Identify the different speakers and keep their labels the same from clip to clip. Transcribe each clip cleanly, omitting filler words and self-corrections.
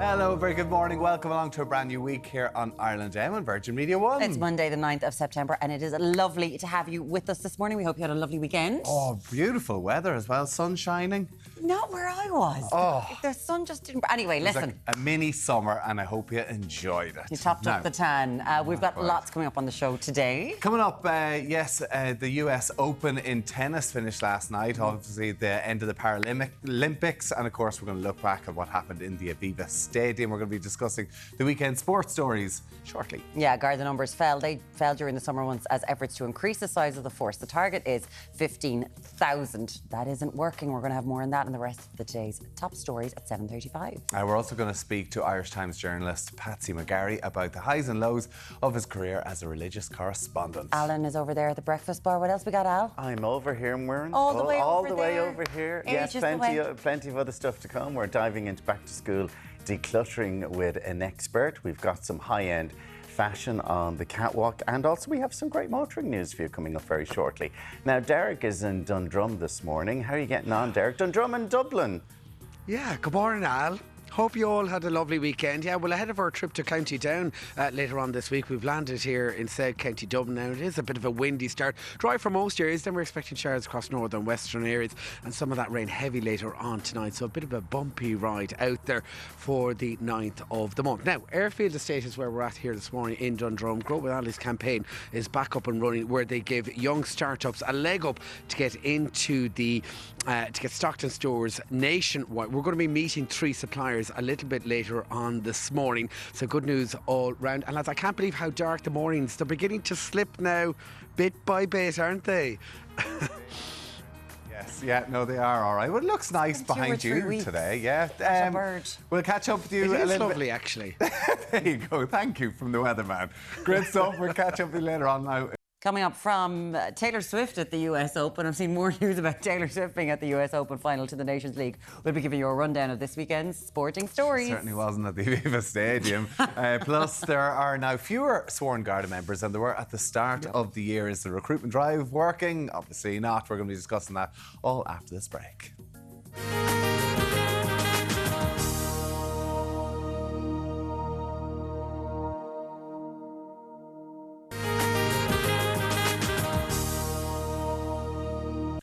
Speaker 1: Hello, very good morning. Welcome along to a brand new week here on IrelandAM on Virgin Media 1.
Speaker 2: It's Monday the 9th of September and it is lovely to have you with us this morning. We hope you had a lovely weekend.
Speaker 1: Oh, beautiful weather as well, sun shining.
Speaker 2: Not where I was.
Speaker 1: Oh.
Speaker 2: The sun just didn't... Anyway, listen.
Speaker 1: Like a mini summer and I hope you enjoyed it.
Speaker 2: You topped up the tan. We've got lots coming up on the show today.
Speaker 1: Coming up, the US Open in tennis finished last night. Obviously, the end of the Paralympics. And of course, we're going to look back at what happened in the Aviva Stadium. We're going to be discussing the weekend sports stories shortly.
Speaker 2: Yeah, Garda numbers fell. They fell during the summer months as efforts to increase the size of the force. The target is 15,000. That isn't working. We're going to have more on that in the rest of the day's top stories at 7:35.
Speaker 1: We're also going to speak to Irish Times journalist Patsy McGarry about the highs and lows of his career as a religious correspondent.
Speaker 2: Alan is over there at the breakfast bar. What else we got, Al?
Speaker 3: I'm over here, Muireann.
Speaker 2: All the way
Speaker 3: over here. Yes, plenty of other stuff to come. We're diving into back to school decluttering with an expert. We've got some high-end fashion on the catwalk, and also we have some great motoring news for you coming up very shortly. Now, Deric is in Dundrum this morning. How are you getting on, Deric? Dundrum and Dublin.
Speaker 4: Yeah, good morning, Al. Hope you all had a lovely weekend. Yeah, well, ahead of our trip to County Down later on this week, we've landed here in said County Dublin. Now, it is a bit of a windy start. Dry for most areas, then we're expecting showers across northern and western areas, and some of that rain heavy later on tonight. So a bit of a bumpy ride out there for the 9th of the month. Now, Airfield Estate is where we're at here this morning in Dundrum. Grow with Ali's campaign is back up and running, where they give young startups a leg up to get into the to get stocked in stores nationwide. We're going to be meeting 3 suppliers a little bit later on this morning, so good news all round. And lads, I can't believe how dark the mornings, they're beginning to slip now bit by bit, aren't they?
Speaker 1: Yes, yeah, no, they are all right. Well, it looks nice behind you today, yeah. We'll catch up with you
Speaker 4: a
Speaker 1: little bit.
Speaker 4: Lovely, actually.
Speaker 1: There you go, thank you from the weatherman. Great stuff, we'll catch up with you later on now.
Speaker 2: Coming up from Taylor Swift at the US Open. I've seen more news about Taylor Swift being at the US Open final to the Nations League. We'll be giving you a rundown of this weekend's sporting stories.
Speaker 1: She certainly wasn't at the Aviva Stadium. Plus, there are now fewer sworn Garda members than there were at the start of the year. Is the recruitment drive working? Obviously not. We're going to be discussing that all after this break.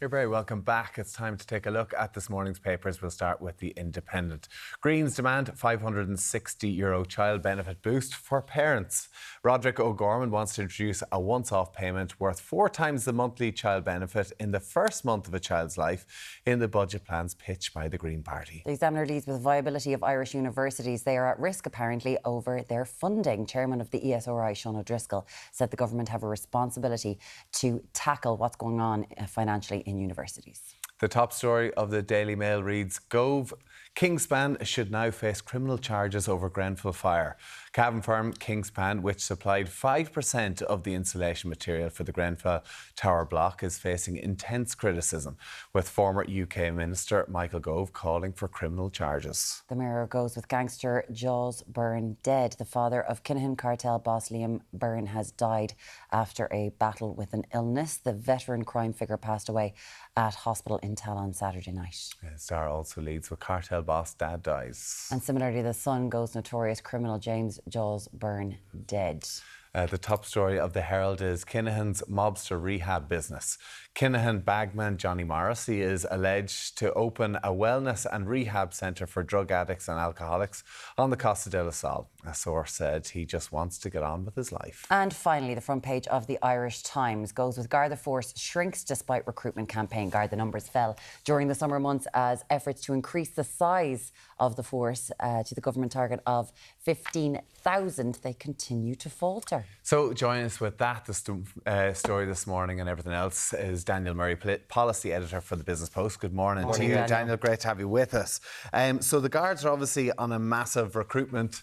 Speaker 1: You're very welcome back. It's time to take a look at this morning's papers. We'll start with the Independent. Greens demand €560 child benefit boost for parents. Roderick O'Gorman wants to introduce a once-off payment worth 4 times the monthly child benefit in the first month of a child's life in the budget plans pitched by the Green Party.
Speaker 2: The Examiner leads with viability of Irish universities. They are at risk, apparently, over their funding. Chairman of the ESRI, Sean O'Driscoll, said the government have a responsibility to tackle what's going on financially in universities.
Speaker 1: The top story of the Daily Mail reads, Gove Kingspan should now face criminal charges over Grenfell fire. Cabin firm Kingspan, which supplied 5% of the insulation material for the Grenfell Tower block, is facing intense criticism, with former UK Minister Michael Gove calling for criminal charges.
Speaker 2: The Mirror goes with gangster Jaws Byrne dead. The father of Kinahan cartel boss Liam Byrne has died after a battle with an illness. The veteran crime figure passed away at hospital in Tallon Saturday night.
Speaker 1: Star also leads with cartel boss dad dies.
Speaker 2: And similarly, The Sun goes notorious criminal James Jaws Byrne dead.
Speaker 1: The top story of the Herald is Kinahan's mobster rehab business. Kinahan bagman Johnny Morrissey is alleged to open a wellness and rehab centre for drug addicts and alcoholics on the Costa del Sol. A source said he just wants to get on with his life.
Speaker 2: And finally, the front page of the Irish Times goes with Garda force shrinks despite recruitment campaign. Garda numbers fell during the summer months as efforts to increase the size of the force to the government target of 15,000, they continue to falter.
Speaker 1: So join us with that, the story this morning and everything else, is Daniel Murray, policy editor for the Business Post. Good morning to you, Daniel. Great to have you with us. So the Guards are obviously on a massive recruitment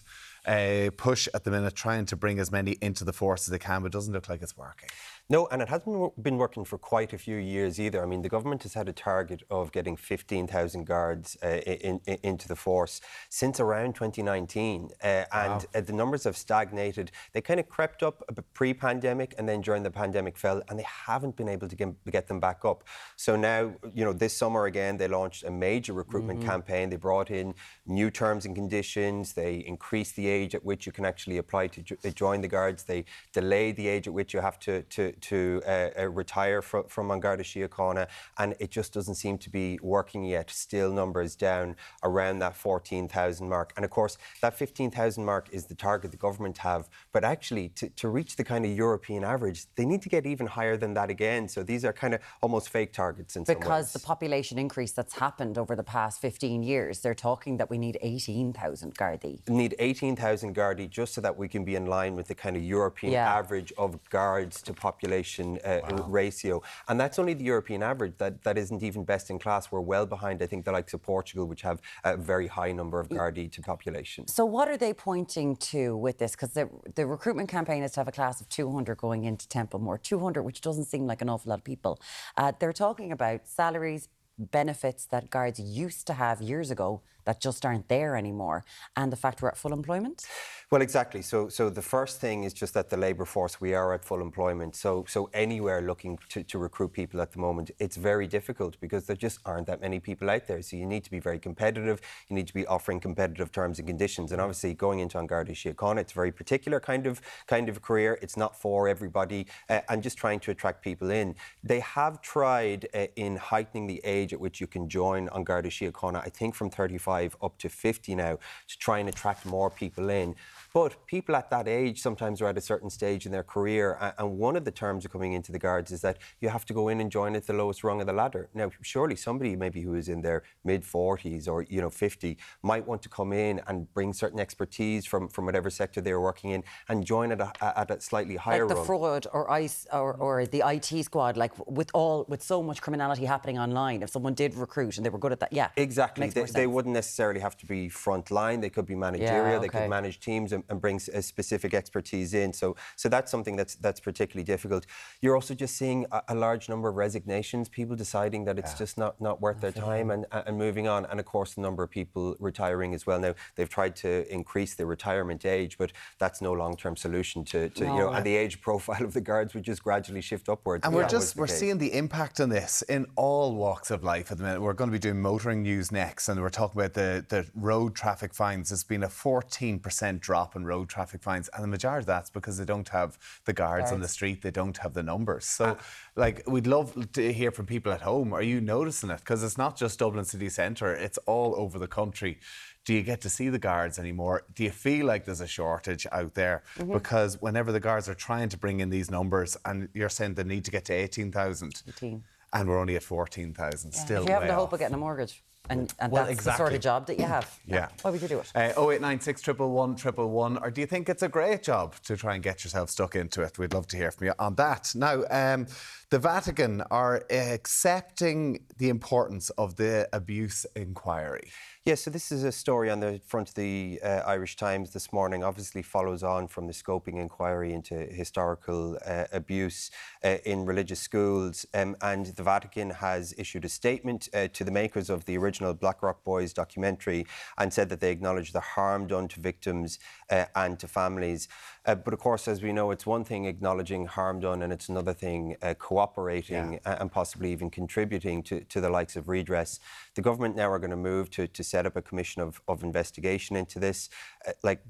Speaker 1: push at the minute, trying to bring as many into the force as they can, but it doesn't look like it's working.
Speaker 5: No, and it hasn't been working for quite a few years either. I mean, the government has had a target of getting 15,000 guards into the force since around 2019. And the numbers have stagnated. They kind of crept up a bit pre-pandemic, and then during the pandemic fell, and they haven't been able to get them back up. So now, you know, this summer again, they launched a major recruitment campaign. They brought in new terms and conditions. They increased the age at which you can actually apply to join the Guards. They delayed the age at which you have to retire from An Garda Síochána, and it just doesn't seem to be working yet. Still numbers down around that 14,000 mark. And of course, that 15,000 mark is the target the government have. But actually, to reach the kind of European average, they need to get even higher than that again. So these are kind of almost fake targets in some ways.
Speaker 2: Because the population increase that's happened over the past 15 years, they're talking that we need 18,000 Gardaí.
Speaker 5: We need 18,000 Gardaí just so that we can be in line with the kind of European average of guards to population ratio. And that's only the European average. That isn't even best in class. We're well behind, I think, the likes of Portugal, which have a very high number of Gardaí to population.
Speaker 2: So what are they pointing to with this? Because the recruitment campaign is to have a class of 200 going into Templemore. 200, which doesn't seem like an awful lot of people. They're talking about salaries, benefits that Guards used to have years ago that just aren't there anymore, and the fact we're at full employment?
Speaker 5: Well, exactly. So the first thing is just that the labour force, we are at full employment. So anywhere looking to recruit people at the moment, it's very difficult because there just aren't that many people out there. So you need to be very competitive. You need to be offering competitive terms and conditions. And obviously going into An Garda Síochána, it's a very particular kind of a career. It's not for everybody, and just trying to attract people in. They have tried in heightening the age at which you can join An Garda Síochána, I think from 35 up to 50 now, to try and attract more people in. But people at that age sometimes are at a certain stage in their career, and one of the terms of coming into the Guards is that you have to go in and join at the lowest rung of the ladder. Now, surely somebody maybe who is in their mid-40s or 50 might want to come in and bring certain expertise from whatever sector they're working in and join at a slightly higher
Speaker 2: like the
Speaker 5: rung.
Speaker 2: fraud or ICE or the IT squad, like with so much criminality happening online, if someone did recruit and they were good at that,
Speaker 5: Exactly. They wouldn't necessarily have to be front line. They could be managerial. They could manage teams and bring a specific expertise in. So that's something that's particularly difficult. You're also just seeing a large number of resignations, people deciding that it's just not worth their time and moving on. And of course, the number of people retiring as well. Now, they've tried to increase the retirement age, but that's no long-term solution to and the age profile of the Guards would just gradually shift upwards.
Speaker 1: And we're seeing the impact on this in all walks of life at the minute. We're going to be doing motoring news next, and we're talking about the road traffic fines. There's been a 14% drop in road traffic fines, and the majority of that's because they don't have the guards on the street. They don't have the numbers. So, we'd love to hear from people at home. Are you noticing it? Because it's not just Dublin city centre. It's all over the country. Do you get to see the Guards anymore? Do you feel like there's a shortage out there? Because whenever the Guards are trying to bring in these numbers, and you're saying they need to get to 18,000, and we're only at 14,000, still
Speaker 2: if you haven't the hope
Speaker 1: off.
Speaker 2: of getting a mortgage, and that's the sort of job that you have. Why would you do it?
Speaker 1: 0896 111 111. Or do you think it's a great job to try and get yourself stuck into it? We'd love to hear from you on that. Now, the Vatican are accepting the importance of the abuse inquiry.
Speaker 5: Yeah, so this is a story on the front of the Irish Times this morning. Obviously follows on from the scoping inquiry into historical abuse in religious schools. And the Vatican has issued a statement to the makers of the original Black Rock Boys documentary and said that they acknowledge the harm done to victims and to families. But of course, as we know, it's one thing acknowledging harm done, and it's another thing cooperating and possibly even contributing to the likes of redress. The government now are going to move to set up a commission of investigation into this.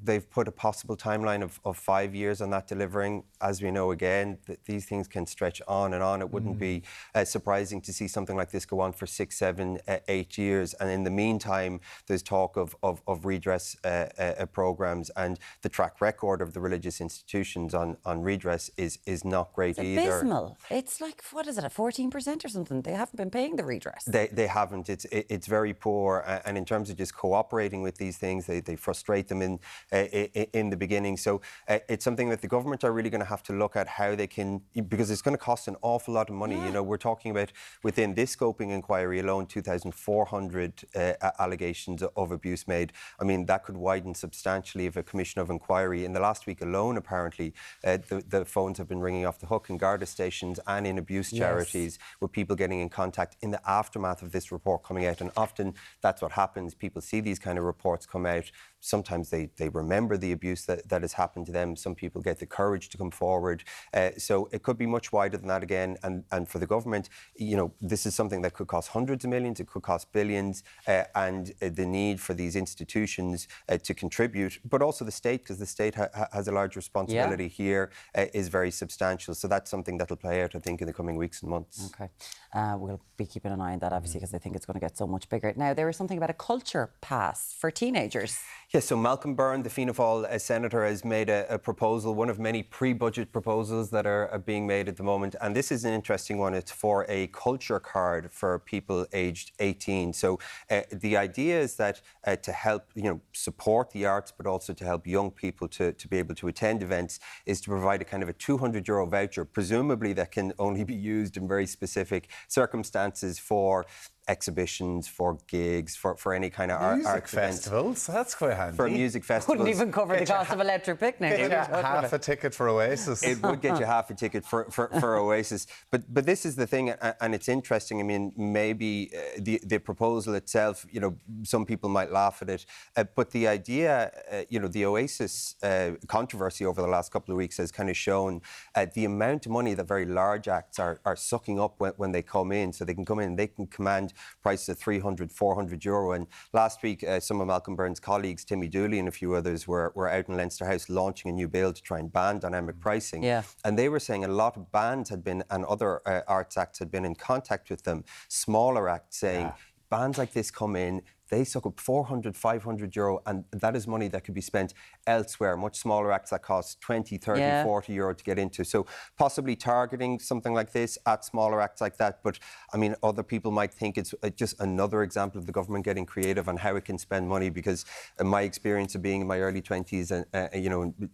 Speaker 5: They've put a possible timeline of 5 years on that delivering. As we know, again, these things can stretch on and on. It wouldn't be surprising to see something like this go on for 6, 7, 8 years. And in the meantime, there's talk of redress programmes, and the track record of the religious institutions on redress is not great either.
Speaker 2: It's abysmal. It's like, what is it, at 14% or something? They haven't been paying the redress.
Speaker 5: They haven't. It's very poor. And in terms of just cooperating with these things, they frustrate them in the beginning. So it's something that the government are really going to have to look at how they can, because it's going to cost an awful lot of money. You know, we're talking about within this scoping inquiry alone, 2,400 500 allegations of abuse made. I mean, that could widen substantially if a commission of inquiry. In the last week alone, apparently, the phones have been ringing off the hook in Garda stations and in abuse charities, with people getting in contact in the aftermath of this report coming out. And often that's what happens. People see these kind of reports come out. Sometimes they remember the abuse that has happened to them. Some people get the courage to come forward. So it could be much wider than that again. And for the government, you know, this is something that could cost hundreds of millions, it could cost billions, and the need for these institutions to contribute, but also the state, because the state has a large responsibility here, is very substantial. So that's something that'll play out, I think, in the coming weeks and months.
Speaker 2: Okay. We'll be keeping an eye on that, obviously, because I think it's going to get so much bigger. Now, there was something about a culture pass for teenagers.
Speaker 5: Yes, so Malcolm Byrne, the Fianna Fáil senator, has made a proposal, one of many pre-budget proposals that are being made at the moment. And this is an interesting one. It's for a culture card for people aged 18. So the idea is that to help, support the arts, but also to help young people to be able to attend events, is to provide a kind of a €200 voucher, presumably that can only be used in very specific circumstances for exhibitions, for gigs, for any kind of art
Speaker 1: festivals. That's quite handy.
Speaker 5: For music festivals.
Speaker 2: Wouldn't even cover the cost of electric picnic.
Speaker 1: Get you half a ticket for Oasis.
Speaker 5: It would get you half a ticket for Oasis. But this is the thing, and it's interesting. I mean, maybe the proposal itself, some people might laugh at it, but the idea, the Oasis controversy over the last couple of weeks has kind of shown the amount of money that very large acts are sucking up when they come in. So they can come in and they can command prices of €300, €400. And last week, some of Malcolm Byrne's colleagues, Timmy Dooley and a few others, were out in Leinster House launching a new bill to try and ban dynamic pricing. Yeah. And they were saying a lot of bands had been, and other arts acts had been in contact with them, smaller acts, saying, bands like this come in, they suck up €400, €500, and that is money that could be spent elsewhere. Much smaller acts that cost €20, €30, €40 to get into. So possibly targeting something like this at smaller acts like that. But I mean, other people might think it's just another example of the government getting creative on how it can spend money. Because my experience of being in my early 20s,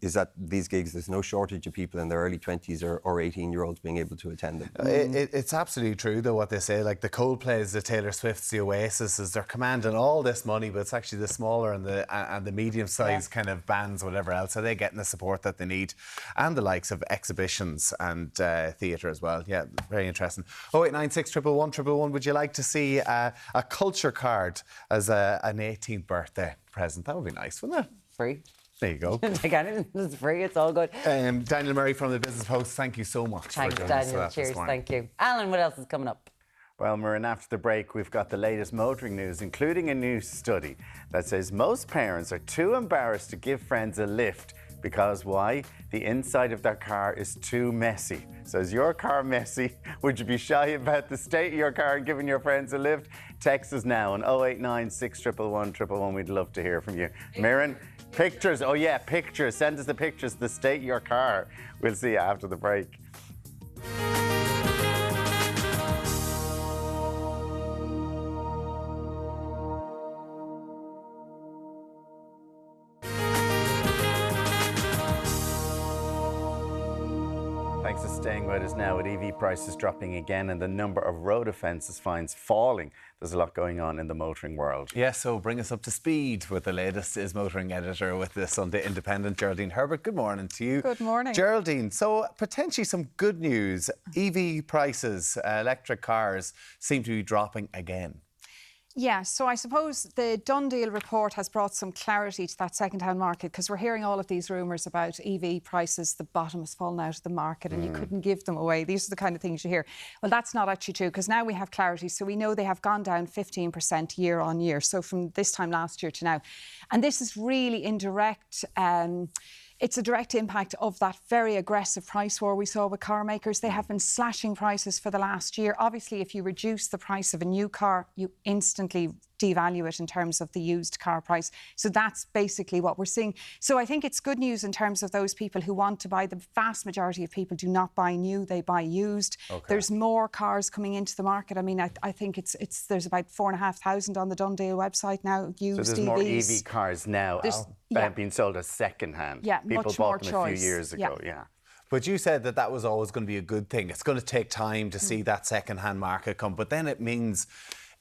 Speaker 5: is that these gigs, there's no shortage of people in their early 20s or 18-year-olds being able to attend them.
Speaker 1: It's absolutely true, though, what they say. Like the Coldplays, the Taylor Swifts, the Oasis, they're commanding all this money, but it's actually the smaller and the medium-sized kind of bands, whatever else, are they getting the support that they need? And the likes of exhibitions and theatre as well. Yeah, very interesting. 0896 111 111. Would you like to see a culture card as an 18th birthday present? That would be nice, wouldn't it?
Speaker 2: Free.
Speaker 1: There you go.
Speaker 2: It's free, it's all good.
Speaker 1: Daniel Murray from the Business Post, thank you so much.
Speaker 2: Thanks, Daniel. Cheers, thank you. Alan, what else is coming up?
Speaker 3: Well, Muireann, after the break, we've got the latest motoring news, including a new study that says most parents are too embarrassed to give friends a lift because why? The inside of their car is too messy. So is your car messy? Would you be shy about the state of your car and giving your friends a lift? Text us now on 089 611 111. We'd love to hear from you. Muireann, pictures. Oh yeah, pictures. Send us the pictures of the state of your car. We'll see you after the break. Thanks for staying with us now. With EV prices dropping again and the number of road offences fines falling, there's a lot going on in the motoring world.
Speaker 1: Yeah, so bring us up to speed with the latest. Is motoring editor with the Sunday Independent, Geraldine Herbert. Good morning to you.
Speaker 6: Good morning.
Speaker 1: Geraldine, so potentially some good news. EV prices, electric cars, seem to be dropping again.
Speaker 6: Yeah, so I suppose the Done Deal report has brought some clarity to that second-hand market, because we're hearing all of these rumours about EV prices, the bottom has fallen out of the market and you couldn't give them away. These are the kind of things you hear. Well, that's not actually true, because now we have clarity. So we know they have gone down 15% year on year. So from this time last year to now. And this is really indirect. It's a direct impact of that very aggressive price war we saw with car makers. They have been slashing prices for the last year. Obviously, if you reduce the price of a new car, you instantly devalue it in terms of the used car price. So that's basically what we're seeing. So I think it's good news in terms of those people who want to buy. The vast majority of people do not buy new, they buy used. Okay. There's more cars coming into the market. I mean, I think there's about 4,500 on the Done Deal website now, used EVs. So there's
Speaker 3: more EV cars now being sold as second-hand.
Speaker 6: Yeah,
Speaker 3: people
Speaker 6: much
Speaker 3: bought
Speaker 6: more
Speaker 3: them
Speaker 6: choice.
Speaker 3: a few years ago, yeah.
Speaker 1: But you said that was always going to be a good thing. It's going to take time to see that second-hand market come. But then it means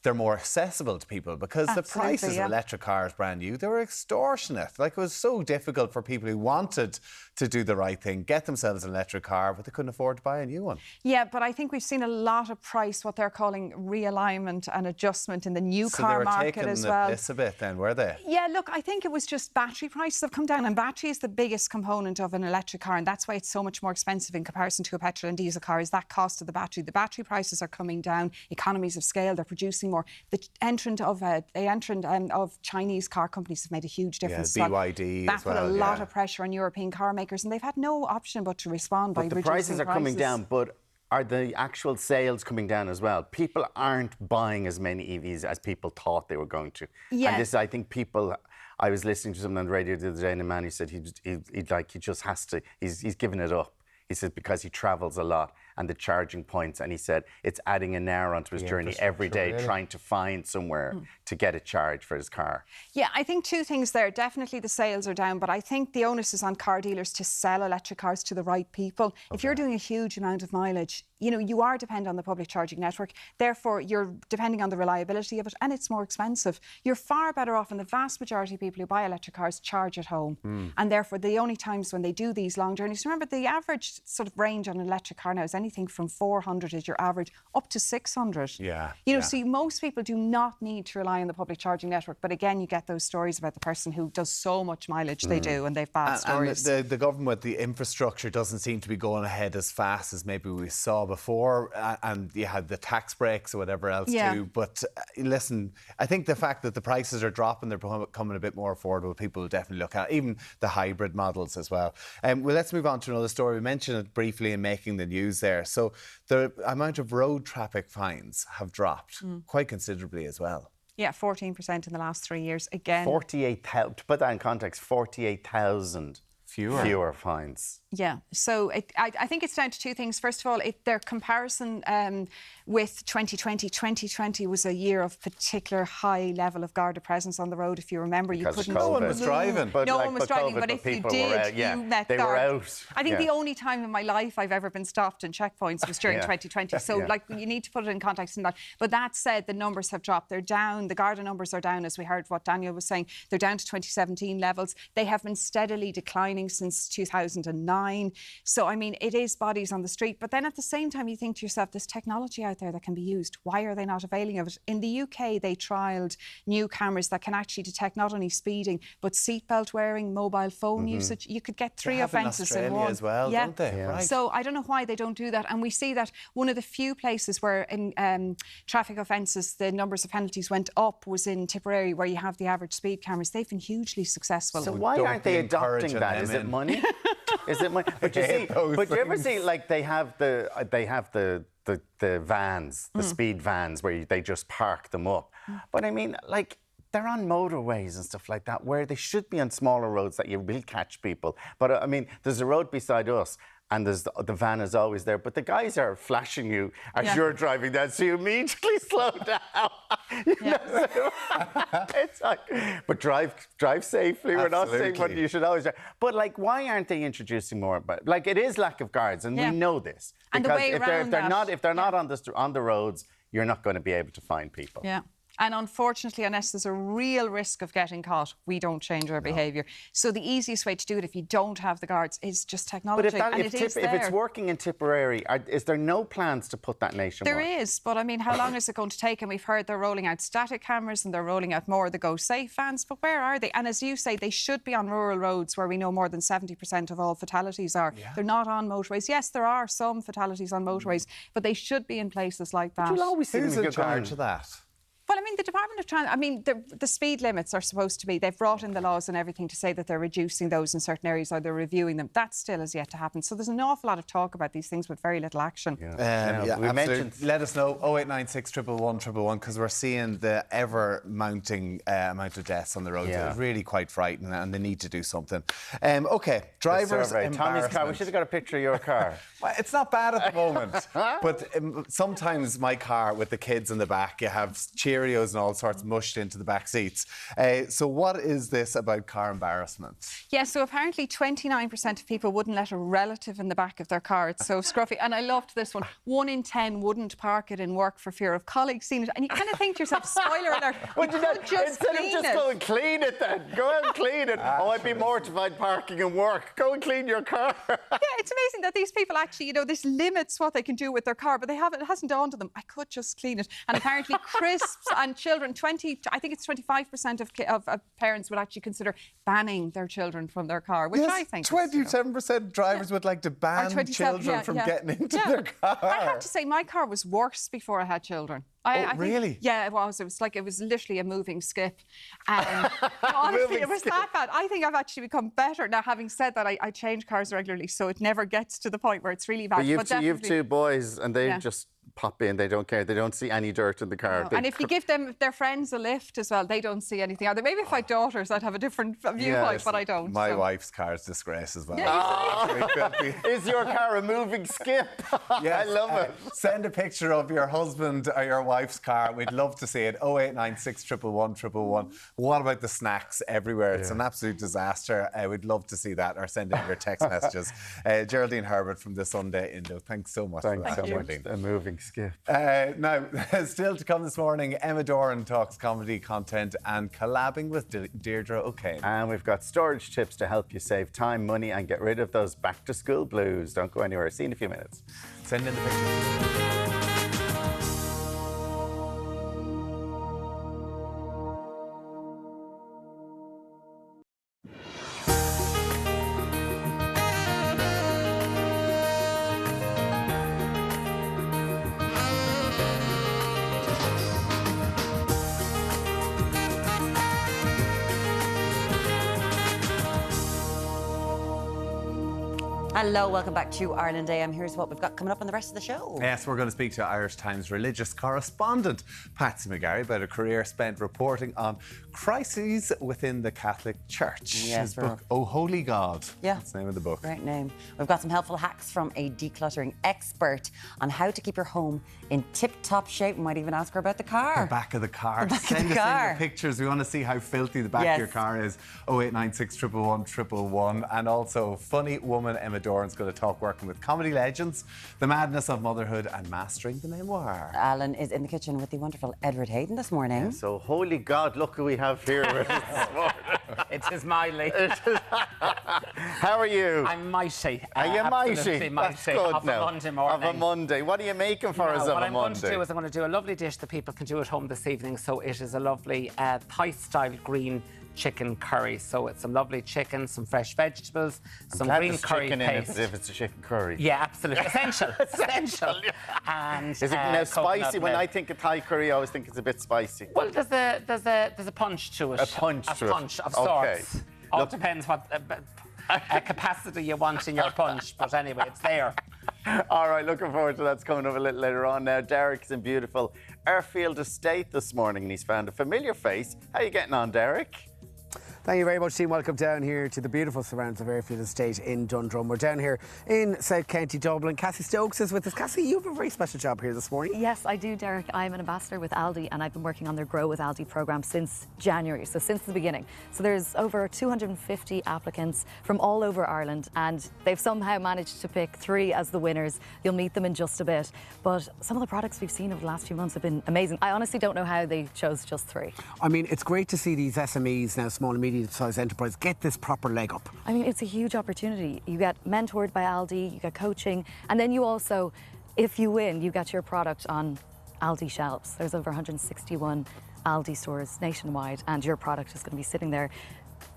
Speaker 1: they're more accessible to people, because the prices of electric cars brand new, they were extortionate. Like, it was so difficult for people who wanted to do the right thing, get themselves an electric car, but they couldn't afford to buy a new one.
Speaker 6: Yeah, but I think we've seen a lot of price, what they're calling realignment and adjustment in the new car market as well. So they were taking the piss a bit then, were they? Yeah, look, I think it was just battery prices have come down, and battery is the biggest component of an electric car, and that's why it's so much more expensive in comparison to a petrol and diesel car, is that cost of the battery. The battery prices are coming down, economies of scale, they're producing more. The entrant of Chinese car companies have made a huge difference.
Speaker 1: Yeah, BYD
Speaker 6: that put a lot of pressure on European car makers, and they've had no option but to respond by reducing prices.
Speaker 3: The prices are coming down, but are the actual sales coming down as well? People aren't buying as many EVs as people thought they were going to.
Speaker 6: Yeah.
Speaker 3: And this, I think people... I was listening to someone on the radio the other day, and a man who said he just has to... He's given it up. He said because he travels a lot, and the charging points, and he said it's adding an hour onto his journey every day, trying to find somewhere to get a charge for his car.
Speaker 6: Yeah, I think two things there. Definitely the sales are down, but I think the onus is on car dealers to sell electric cars to the right people. Okay. If you're doing a huge amount of mileage, you know, you are dependent on the public charging network. Therefore, you're depending on the reliability of it, and it's more expensive. You're far better off, and the vast majority of people who buy electric cars charge at home. And therefore, the only times when they do these long journeys, remember the average sort of range on an electric car now is anything from 400 is your average up to 600.
Speaker 1: Yeah.
Speaker 6: You know, so most people do not need to rely on the public charging network. But again, you get those stories about the person who does so much mileage they do, and they've bad stories.
Speaker 1: And the government, the infrastructure doesn't seem to be going ahead as fast as maybe we saw before. And you had the tax breaks or whatever else too. But listen, I think the fact that the prices are dropping, they're becoming a bit more affordable, people will definitely look at even the hybrid models as well. Well, let's move on to another story. We mentioned it briefly in making the news there. So the amount of road traffic fines have dropped quite considerably as well.
Speaker 6: Yeah, 14% in the last 3 years. Again,
Speaker 3: 48,000. To put that in context, 48,000 fewer fines.
Speaker 6: Yeah, so I think it's down to two things. First of all, their comparison with 2020. 2020 was a year of particular high level of Garda presence on the road. If you remember, you couldn't.
Speaker 1: No one was driving.
Speaker 6: No one was driving, but if you did, you met
Speaker 3: they
Speaker 6: Garda.
Speaker 3: were out.
Speaker 6: I think the only time in my life I've ever been stopped in checkpoints was during 2020. So, like, you need to put it in context in that. But that said, the numbers have dropped. They're down. The Garda numbers are down, as we heard what Daniel was saying. They're down to 2017 levels. They have been steadily declining since 2009. So, I mean, it is bodies on the street. But then at the same time, you think to yourself, there's technology out there that can be used. Why are they not availing of it? In the UK, they trialled new cameras that can actually detect not only speeding, but seatbelt wearing, mobile phone usage. You could get 3 offences in one.
Speaker 1: As well, don't they?
Speaker 6: Yeah. Right. So I don't know why they don't do that. And we see that one of the few places where in traffic offences the numbers of penalties went up was in Tipperary, where you have the average speed cameras. They've been hugely successful.
Speaker 3: So why aren't they adopting that? Is it money? Is it money? But you see, but you ever see, like, they have the vans, the speed vans, where they just park them up. But I mean, like, they're on motorways and stuff like that, where they should be on smaller roads that you will catch people. But I mean, there's a road beside us, and there's the van is always there, but the guys are flashing you as you're driving down, so you immediately slow down. It's like, but drive safely. We're not saying what you should always drive. But like, why aren't they introducing more? But like, it is lack of guards, and we know this.
Speaker 6: And
Speaker 3: because
Speaker 6: the way
Speaker 3: if they're not on the roads, you're not going to be able to find people.
Speaker 6: Yeah. And unfortunately, unless there's a real risk of getting caught, we don't change our behaviour. So the easiest way to do it, if you don't have the guards, is just technology.
Speaker 3: But if it's working in Tipperary, is there no plans to put that nationwide?
Speaker 6: There is, but I mean, how long is it going to take? And we've heard they're rolling out static cameras and they're rolling out more of the Go Safe vans, but where are they? And as you say, they should be on rural roads where we know more than 70% of all fatalities are. Yeah. They're not on motorways. Yes, there are some fatalities on motorways, but they should be in places like that.
Speaker 3: You'll always see
Speaker 1: who's in charge of that?
Speaker 6: Well, I mean, the Department of Transport, I mean, the speed limits are supposed to be, they've brought in the laws and everything to say that they're reducing those in certain areas or they're reviewing them. That still has yet to happen. So there's an awful lot of talk about these things with very little action.
Speaker 1: We mentioned. Let us know, 0896 111 111, because we're seeing the ever-mounting amount of deaths on the roads. It's really quite frightening, and they need to do something. OK, drivers'
Speaker 3: Tommy's car, we should have got a picture of your car.
Speaker 1: Well, it's not bad at the moment, but sometimes my car with the kids in the back, you have cheer Cheerios and all sorts mushed into the back seats. So what is this about car embarrassment?
Speaker 6: Yeah, so apparently 29% of people wouldn't let a relative in the back of their car. It's so scruffy. And I loved this one. 1 in 10 wouldn't park it in work for fear of colleagues seeing it. And you kind of think to yourself, spoiler alert,
Speaker 3: Would you not
Speaker 6: just
Speaker 3: instead of
Speaker 6: clean
Speaker 3: just
Speaker 6: it.
Speaker 3: go and clean it then? Go out and clean it. Oh, I'd be mortified parking in work. Go and clean your car.
Speaker 6: Yeah, it's amazing that these people actually, this limits what they can do with their car, but it hasn't dawned on them. I could just clean it. And apparently crisps and children, I think it's 25% of parents would actually consider banning their children from their car, which I think
Speaker 1: 27% drivers would like to ban children from getting into their car.
Speaker 6: I have to say, my car was worse before I had children. I think,
Speaker 1: really?
Speaker 6: Yeah, it was. It was literally a moving skip. Honestly, it was that bad. I think I've actually become better. Now, having said that, I change cars regularly, so it never gets to the point where it's really bad.
Speaker 3: But you've two boys, and they just pop in. They don't care. They don't see any dirt in the car.
Speaker 6: No. And if you give their friends a lift as well, they don't see anything either. Maybe if I had daughters, I'd have a different viewpoint, but I don't.
Speaker 1: My wife's car's disgrace as well.
Speaker 3: Is your car a moving skip? Yes, I love it.
Speaker 1: Send a picture of your husband or your wife's car. We'd love to see it. 0896 111 111. What about the snacks everywhere? It's an absolute disaster. We'd love to see that, or send in your text messages. Geraldine Herbert from the Sunday Indo. Thanks so much.
Speaker 3: Thanks so much. A moving skip.
Speaker 1: Now, still to come this morning, Emma Doran talks comedy content and collabing with Deirdre O'Kane.
Speaker 3: And we've got storage tips to help you save time, money, and get rid of those back-to-school blues. Don't go anywhere. See you in a few minutes.
Speaker 1: Send in the pictures.
Speaker 2: Hello, welcome back to IrelandAM. Here's what we've got coming up on the rest of the show.
Speaker 1: Yes, we're going to speak to Irish Times religious correspondent Patsy McGarry about a career spent reporting on crises within the Catholic Church.
Speaker 2: Yes,
Speaker 1: his book, Oh Holy God.
Speaker 2: Yeah.
Speaker 1: That's the name of the book.
Speaker 2: Great name. We've got some helpful hacks from a decluttering expert on how to keep your home in tip-top shape. We might even ask her about the car.
Speaker 1: The back of the car.
Speaker 2: The back
Speaker 1: Send
Speaker 2: of the
Speaker 1: us
Speaker 2: car.
Speaker 1: in your pictures. We want to see how filthy the back of your car is. 0896 111 111. And also, funny woman Emma Doran's going to talk working with comedy legends, the madness of motherhood, and mastering the memoir.
Speaker 2: Alan is in the kitchen with the wonderful Edward Hayden this morning.
Speaker 3: Yeah, so, holy God, look who we have here with us this morning.
Speaker 7: It is mighty.
Speaker 3: How are you?
Speaker 7: I'm mighty.
Speaker 3: Are you mighty?
Speaker 7: Absolutely mighty.
Speaker 3: That's good
Speaker 7: of
Speaker 3: now.
Speaker 7: A Monday morning.
Speaker 3: Of a Monday. What are you making for us of a Monday?
Speaker 7: What I'm going to do is I'm going to do a lovely dish that people can do at home this evening. So it is a lovely Thai-style green chicken curry. So it's some lovely chicken, some fresh vegetables, some green curry
Speaker 3: chicken
Speaker 7: paste.
Speaker 3: In it as if it's a chicken curry.
Speaker 7: Yeah, absolutely. Essential. Essential. And
Speaker 3: is it now spicy? When I think of Thai curry, I always think it's a bit spicy.
Speaker 7: Well, there's a punch to it.
Speaker 3: A punch to it.
Speaker 7: A punch of sorts. All depends what capacity you want in your punch. But anyway, it's there.
Speaker 3: All right, looking forward to that's coming up a little later on. Now, Deric is in beautiful Airfield Estate this morning, and he's found a familiar face. How are you getting on, Deric?
Speaker 4: Thank you very much, team. Welcome down here to the beautiful surrounds of Airfield Estate in Dundrum. We're down here in South County Dublin. Cassie Stokes is with us. Cassie, you have a very special job here this morning.
Speaker 8: Yes, I do, Deric. I'm an ambassador with Aldi, and I've been working on their Grow with Aldi programme since January, so since the beginning. So there's over 250 applicants from all over Ireland, and they've somehow managed to pick 3 as the winners. You'll meet them in just a bit. But some of the products we've seen over the last few months have been amazing. I honestly don't know how they chose just 3.
Speaker 4: I mean, it's great to see these SMEs, now small and medium-sized enterprise, get this proper leg up.
Speaker 8: I mean, it's a huge opportunity. You get mentored by Aldi, you get coaching, and then you also, if you win, you get your product on Aldi shelves. There's over 161 Aldi stores nationwide, and your product is going to be sitting there.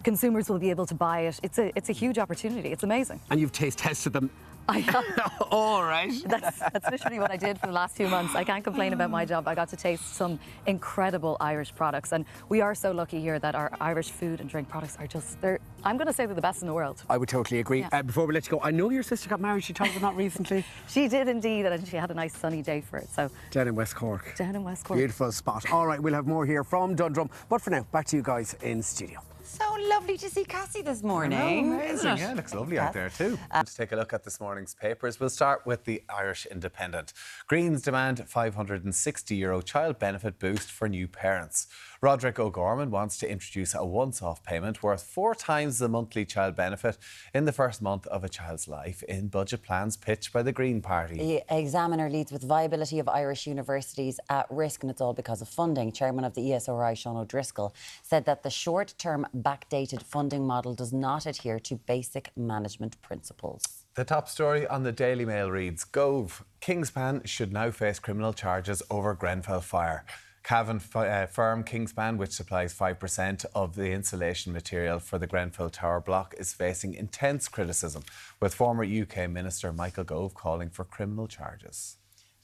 Speaker 8: Consumers will be able to buy it. It's a huge opportunity. It's amazing.
Speaker 4: And you've taste tested them.
Speaker 8: I have.
Speaker 4: All right.
Speaker 8: That's literally what I did for the last few months. I can't complain about my job. I got to taste some incredible Irish products, and we are so lucky here that our Irish food and drink products are just, I'm going to say they're the best in the world.
Speaker 4: I would totally agree.
Speaker 8: Yeah.
Speaker 4: Before we let you go, I know your sister got married. She told us not recently.
Speaker 8: She did indeed, and she had a nice sunny day for it. So
Speaker 4: Down in West Cork.
Speaker 8: Down in West Cork.
Speaker 4: Beautiful spot. All right, we'll have more here from Dundrum. But for now, back to you guys in studio.
Speaker 2: So lovely to see Cassie this morning.
Speaker 1: Amazing, yeah, looks lovely out there too. To take a look at this morning's papers, we'll start with the Irish Independent. Greens demand €560 child benefit boost for new parents. Roderick O'Gorman wants to introduce a once-off payment worth 4 times the monthly child benefit in the first month of a child's life in budget plans pitched by the Green Party.
Speaker 2: The Examiner leads with viability of Irish universities at risk, and it's all because of funding. Chairman of the ESRI, Sean O'Driscoll, said that the short-term backdated funding model does not adhere to basic management principles.
Speaker 1: The top story on the Daily Mail reads, Gove, Kingspan should now face criminal charges over Grenfell fire. Cavan firm Kingspan, which supplies 5% of the insulation material for the Grenfell Tower block, is facing intense criticism, with former UK Minister Michael Gove calling for criminal charges.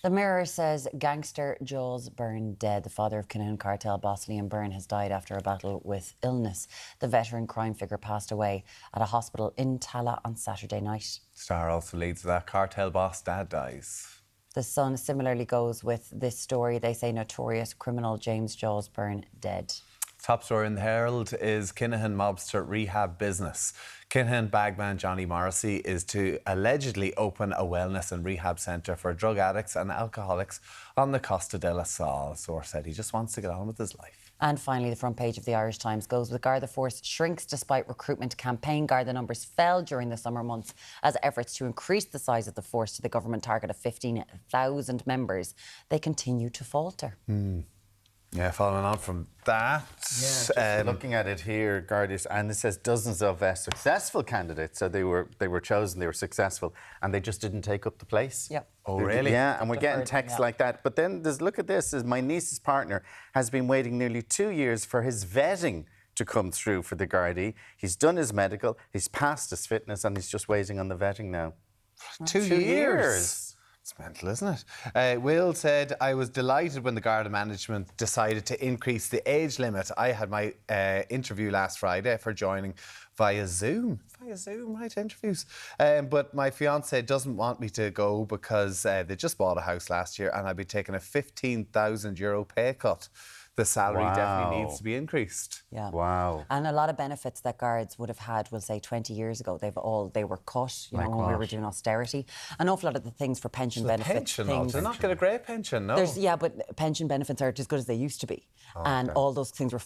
Speaker 2: The Mirror says gangster Jules Byrne dead. The father of Kinnoon cartel boss Liam Byrne has died after a battle with illness. The veteran crime figure passed away at a hospital in Tala on Saturday night.
Speaker 1: Star also leads that cartel boss dad dies.
Speaker 2: The Sun similarly goes with this story. They say notorious criminal James Jules Byrne dead.
Speaker 1: Top story in the Herald is Kinahan mobster rehab business. Kinahan bagman Johnny Morrissey is to allegedly open a wellness and rehab centre for drug addicts and alcoholics on the Costa del Sol. Source said he just wants to get on with his life.
Speaker 2: And finally, the front page of the Irish Times goes with Garda force shrinks despite recruitment campaign. Garda numbers fell during the summer months as efforts to increase the size of the force to the government target of 15,000 members, they continue to falter.
Speaker 1: Yeah, following on from that.
Speaker 3: Yeah, just looking at it here, Garda's, and it says dozens of successful candidates. So they were chosen, they were successful, and they just didn't take up the place.
Speaker 2: Yep.
Speaker 1: Oh, really?
Speaker 3: Yeah, and we're getting texts like that. But then look at this, my niece's partner has been waiting nearly 2 years for his vetting to come through for the Gardaí. He's done his medical, he's passed his fitness, and he's just waiting on the vetting now.
Speaker 1: 2 years. It's mental, isn't it? Will said, I was delighted when the Garda management decided to increase the age limit. I had my interview last Friday for joining via Zoom. Via Zoom, right, interviews. But my fiancé doesn't want me to go because they just bought a house last year and I'd be taking a €15,000 pay cut. The salary definitely needs to be increased.
Speaker 2: Yeah.
Speaker 3: Wow.
Speaker 2: And a lot of benefits that guards would have had, we'll say 20 years ago, they were cut, you know, when we were doing austerity. An awful lot of the things for pension benefits.
Speaker 1: They're not get a great pension, no.
Speaker 2: Yeah, but pension benefits aren't as good as they used to be. And all those things were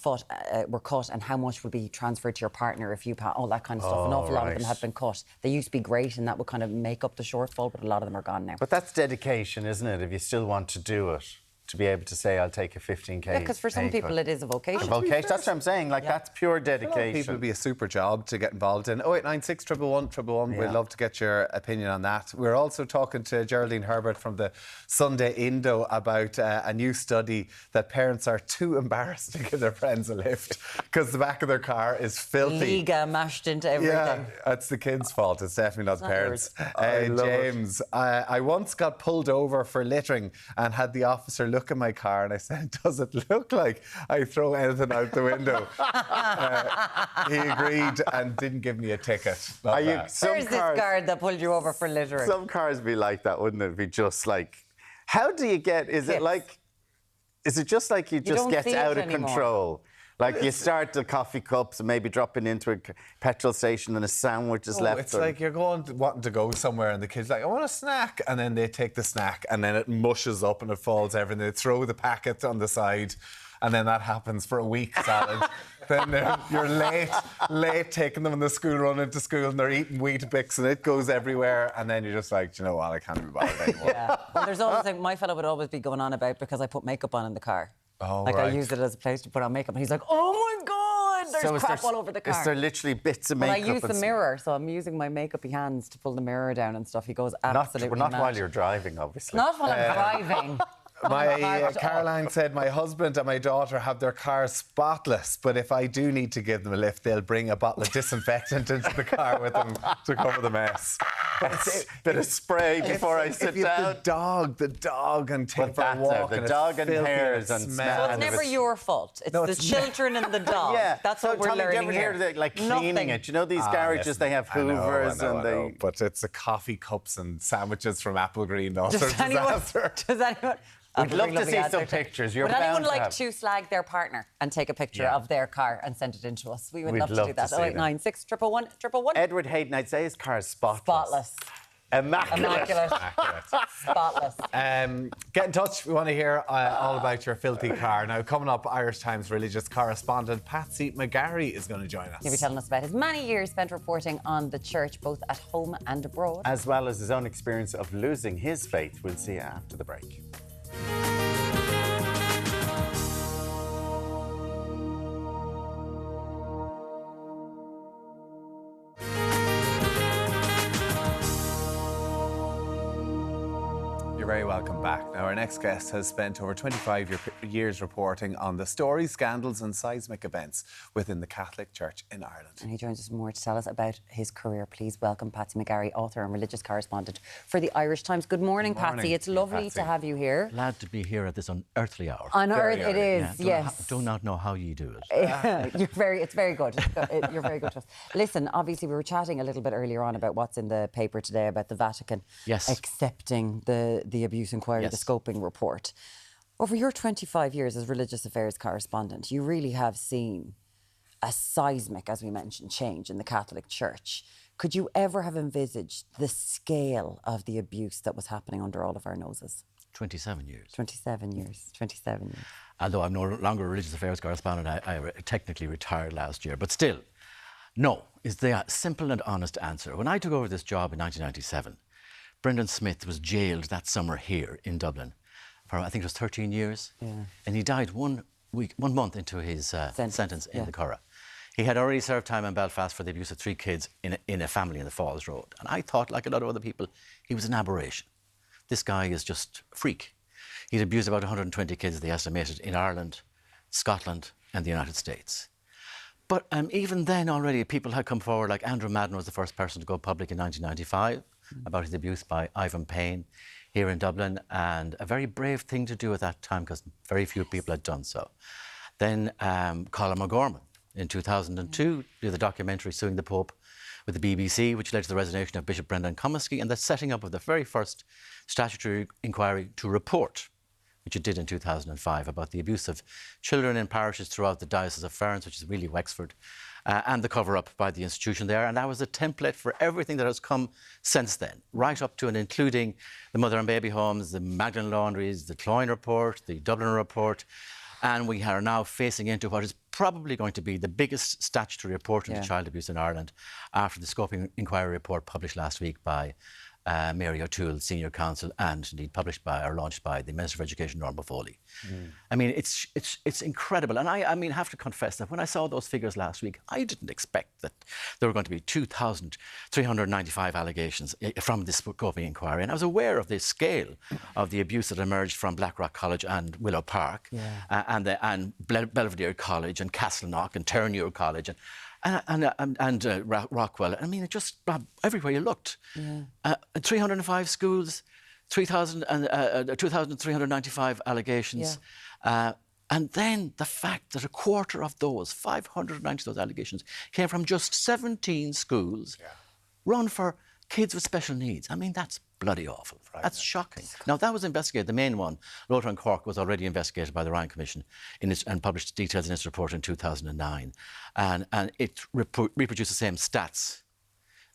Speaker 2: cut, and how much would be transferred to your partner if you all that kind of stuff. An awful lot of them have been cut. They used to be great and that would kind of make up the shortfall, but a lot of them are gone now.
Speaker 3: But that's dedication, isn't it? If you still want to do it. To be able to say, I'll take a 15k.
Speaker 2: Yeah, because for some people it is a vocation.
Speaker 3: That's what I'm saying. Like, that's pure dedication.
Speaker 1: People would be a super job to get involved in. 0896 111 111. We'd love to get your opinion on that. We're also talking to Geraldine Herbert from the Sunday Indo about a new study that parents are too embarrassed to give their friends a lift because the back of their car is filthy.
Speaker 2: Liga mashed into everything.
Speaker 1: Yeah, it's the kids' fault. It's definitely not the parents. James, I once got pulled over for littering and had the officer look at my car and I said, does it look like I throw anything out the window? He agreed and didn't give me a ticket.
Speaker 2: Where's this guard that pulled you over for littering?
Speaker 3: Some cars be like that, wouldn't it? Be just like, how do you get, is it just like you just get out of control? Like you start the coffee cups and maybe dropping into a petrol station and a sandwich is left.
Speaker 1: It's like you're wanting to go somewhere and the kid's like, I want a snack. And then they take the snack and then it mushes up and it falls everything. They throw the packet on the side and then that happens for a week, salad. Then you're late taking them in the school run into school and they're eating Weetabix and it goes everywhere. And then you're just like, do you know what, I can't be bothered anymore.
Speaker 2: Yeah. Well, there's always like, my fellow would always be going on about because I put makeup on in the car.
Speaker 1: Oh,
Speaker 2: like I use it as a place to put on makeup. And he's like, oh my God, there's crap all over the car.
Speaker 3: Is there literally bits of makeup?
Speaker 2: Well, I use the mirror, so I'm using my makeuy hands to pull the mirror down and stuff. He goes absolutely
Speaker 3: not
Speaker 2: mad.
Speaker 3: While you're driving, obviously.
Speaker 2: Not while I'm driving.
Speaker 1: Caroline said, my husband and my daughter have their cars spotless, but if I do need to give them a lift, they'll bring a bottle of disinfectant into the car with them to cover the mess.
Speaker 3: Bit of spray before I sit down.
Speaker 1: The dog and take for a walk.
Speaker 3: The dog and hairs and smell.
Speaker 2: So it's never your fault. It's the children and the dog.
Speaker 3: Yeah,
Speaker 2: that's what we're learning here.
Speaker 3: Hear like cleaning it. You know these garages, they have hoovers
Speaker 1: I know, but it's the coffee cups and sandwiches from Apple Green. All sorts of
Speaker 2: Does anyone?
Speaker 3: We'd love to see some pictures.
Speaker 2: Would anyone like to slag their partner and take a picture of their car and send it in to us? We'd love to do that. 0896 111 111.
Speaker 3: Edward Hayden, I'd say his car is spotless.
Speaker 2: Spotless.
Speaker 3: Immaculate.
Speaker 2: Spotless.
Speaker 1: Get in touch. We want to hear all about your filthy car. Now, coming up, Irish Times religious correspondent Patsy McGarry is going to join us.
Speaker 2: He'll be telling us about his many years spent reporting on the church, both at home and abroad.
Speaker 3: As well as his own experience of losing his faith. We'll see you after the break.
Speaker 1: Very welcome back. Now, our next guest has spent over 25 years reporting on the stories, scandals and seismic events within the Catholic Church in Ireland.
Speaker 2: And he joins us more to tell us about his career. Please welcome Patsy McGarry, author and religious correspondent for the Irish Times. Good morning, Patsy. It's lovely to have you here.
Speaker 9: Glad to be here at this unearthly hour.
Speaker 2: On earth it is, yes.
Speaker 9: Do not know how you do it.
Speaker 2: It's very good. You're very good to us. Listen, obviously we were chatting a little bit earlier on about what's in the paper today about the Vatican accepting the abuse inquiry, the scoping report. Over your 25 years as religious affairs correspondent, you really have seen a seismic, as we mentioned, change in the Catholic Church. Could you ever have envisaged the scale of the abuse that was happening under all of our noses?
Speaker 9: 27 years.
Speaker 2: 27 years. 27 years.
Speaker 9: Although I'm no longer a religious affairs correspondent, I technically retired last year. But still, no, is the simple and honest answer. When I took over this job in 1997, Brendan Smith was jailed that summer here in Dublin for, I think it was 13 years. Yeah. And he died 1 month into his sentence in the Curragh. He had already served time in Belfast for the abuse of 3 kids in a family in the Falls Road. And I thought, like a lot of other people, he was an aberration. This guy is just a freak. He'd abused about 120 kids, they estimated, in Ireland, Scotland and the United States. But even then already people had come forward, like Andrew Madden was the first person to go public in 1995 about his abuse by Ivan Payne here in Dublin, and a very brave thing to do at that time because very few people had done so. Then Colin O'Gorman in 2002 did the documentary Suing the Pope with the BBC, which led to the resignation of Bishop Brendan Comiskey and the setting up of the very first statutory inquiry to report, which it did in 2005, about the abuse of children in parishes throughout the Diocese of Ferns, which is really Wexford, and the cover-up by the institution there. And that was a template for everything that has come since then, right up to and including the mother and baby homes, the Magdalen laundries, the Cloyne report, the Dublin report. And we are now facing into what is probably going to be the biggest statutory report into child abuse in Ireland after the scoping inquiry report published last week by Mary O'Toole, Senior Counsel, and indeed published by or launched by the Minister for Education, Norma Foley. I mean, it's incredible. And I mean, have to confess that when I saw those figures last week, I didn't expect that there were going to be 2,395 allegations from this scoping inquiry. And I was aware of the scale of the abuse that emerged from Blackrock College and Willow Park, and Belvedere College and Castleknock and Terranure College. And Rockwell. I mean, it just everywhere you looked. 305 schools, 2,395 allegations. And then the fact that a quarter of those, 590 of those allegations, came from just 17 schools run for kids with special needs. I mean, that's bloody awful. That's shocking. Now, that was investigated. The main one, Lowther and Cork, was already investigated by the Ryan Commission and published details in its report in 2009. And it reproduced the same stats,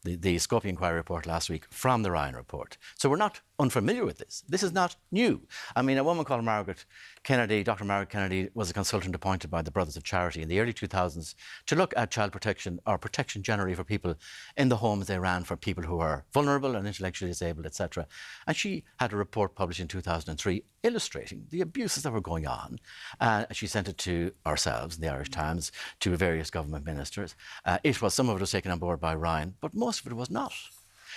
Speaker 9: the scoping inquiry report last week, from the Ryan report. So we're not unfamiliar with this. This is not new. I mean, a woman called Margaret Kennedy, Dr. Margaret Kennedy, was a consultant appointed by the Brothers of Charity in the early 2000s to look at child protection, or protection generally, for people in the homes they ran for people who are vulnerable and intellectually disabled, etc. And she had a report published in 2003 illustrating the abuses that were going on. She sent it to ourselves, the Irish Times, to various government ministers. Some of it was taken on board by Ryan, but most of it was not.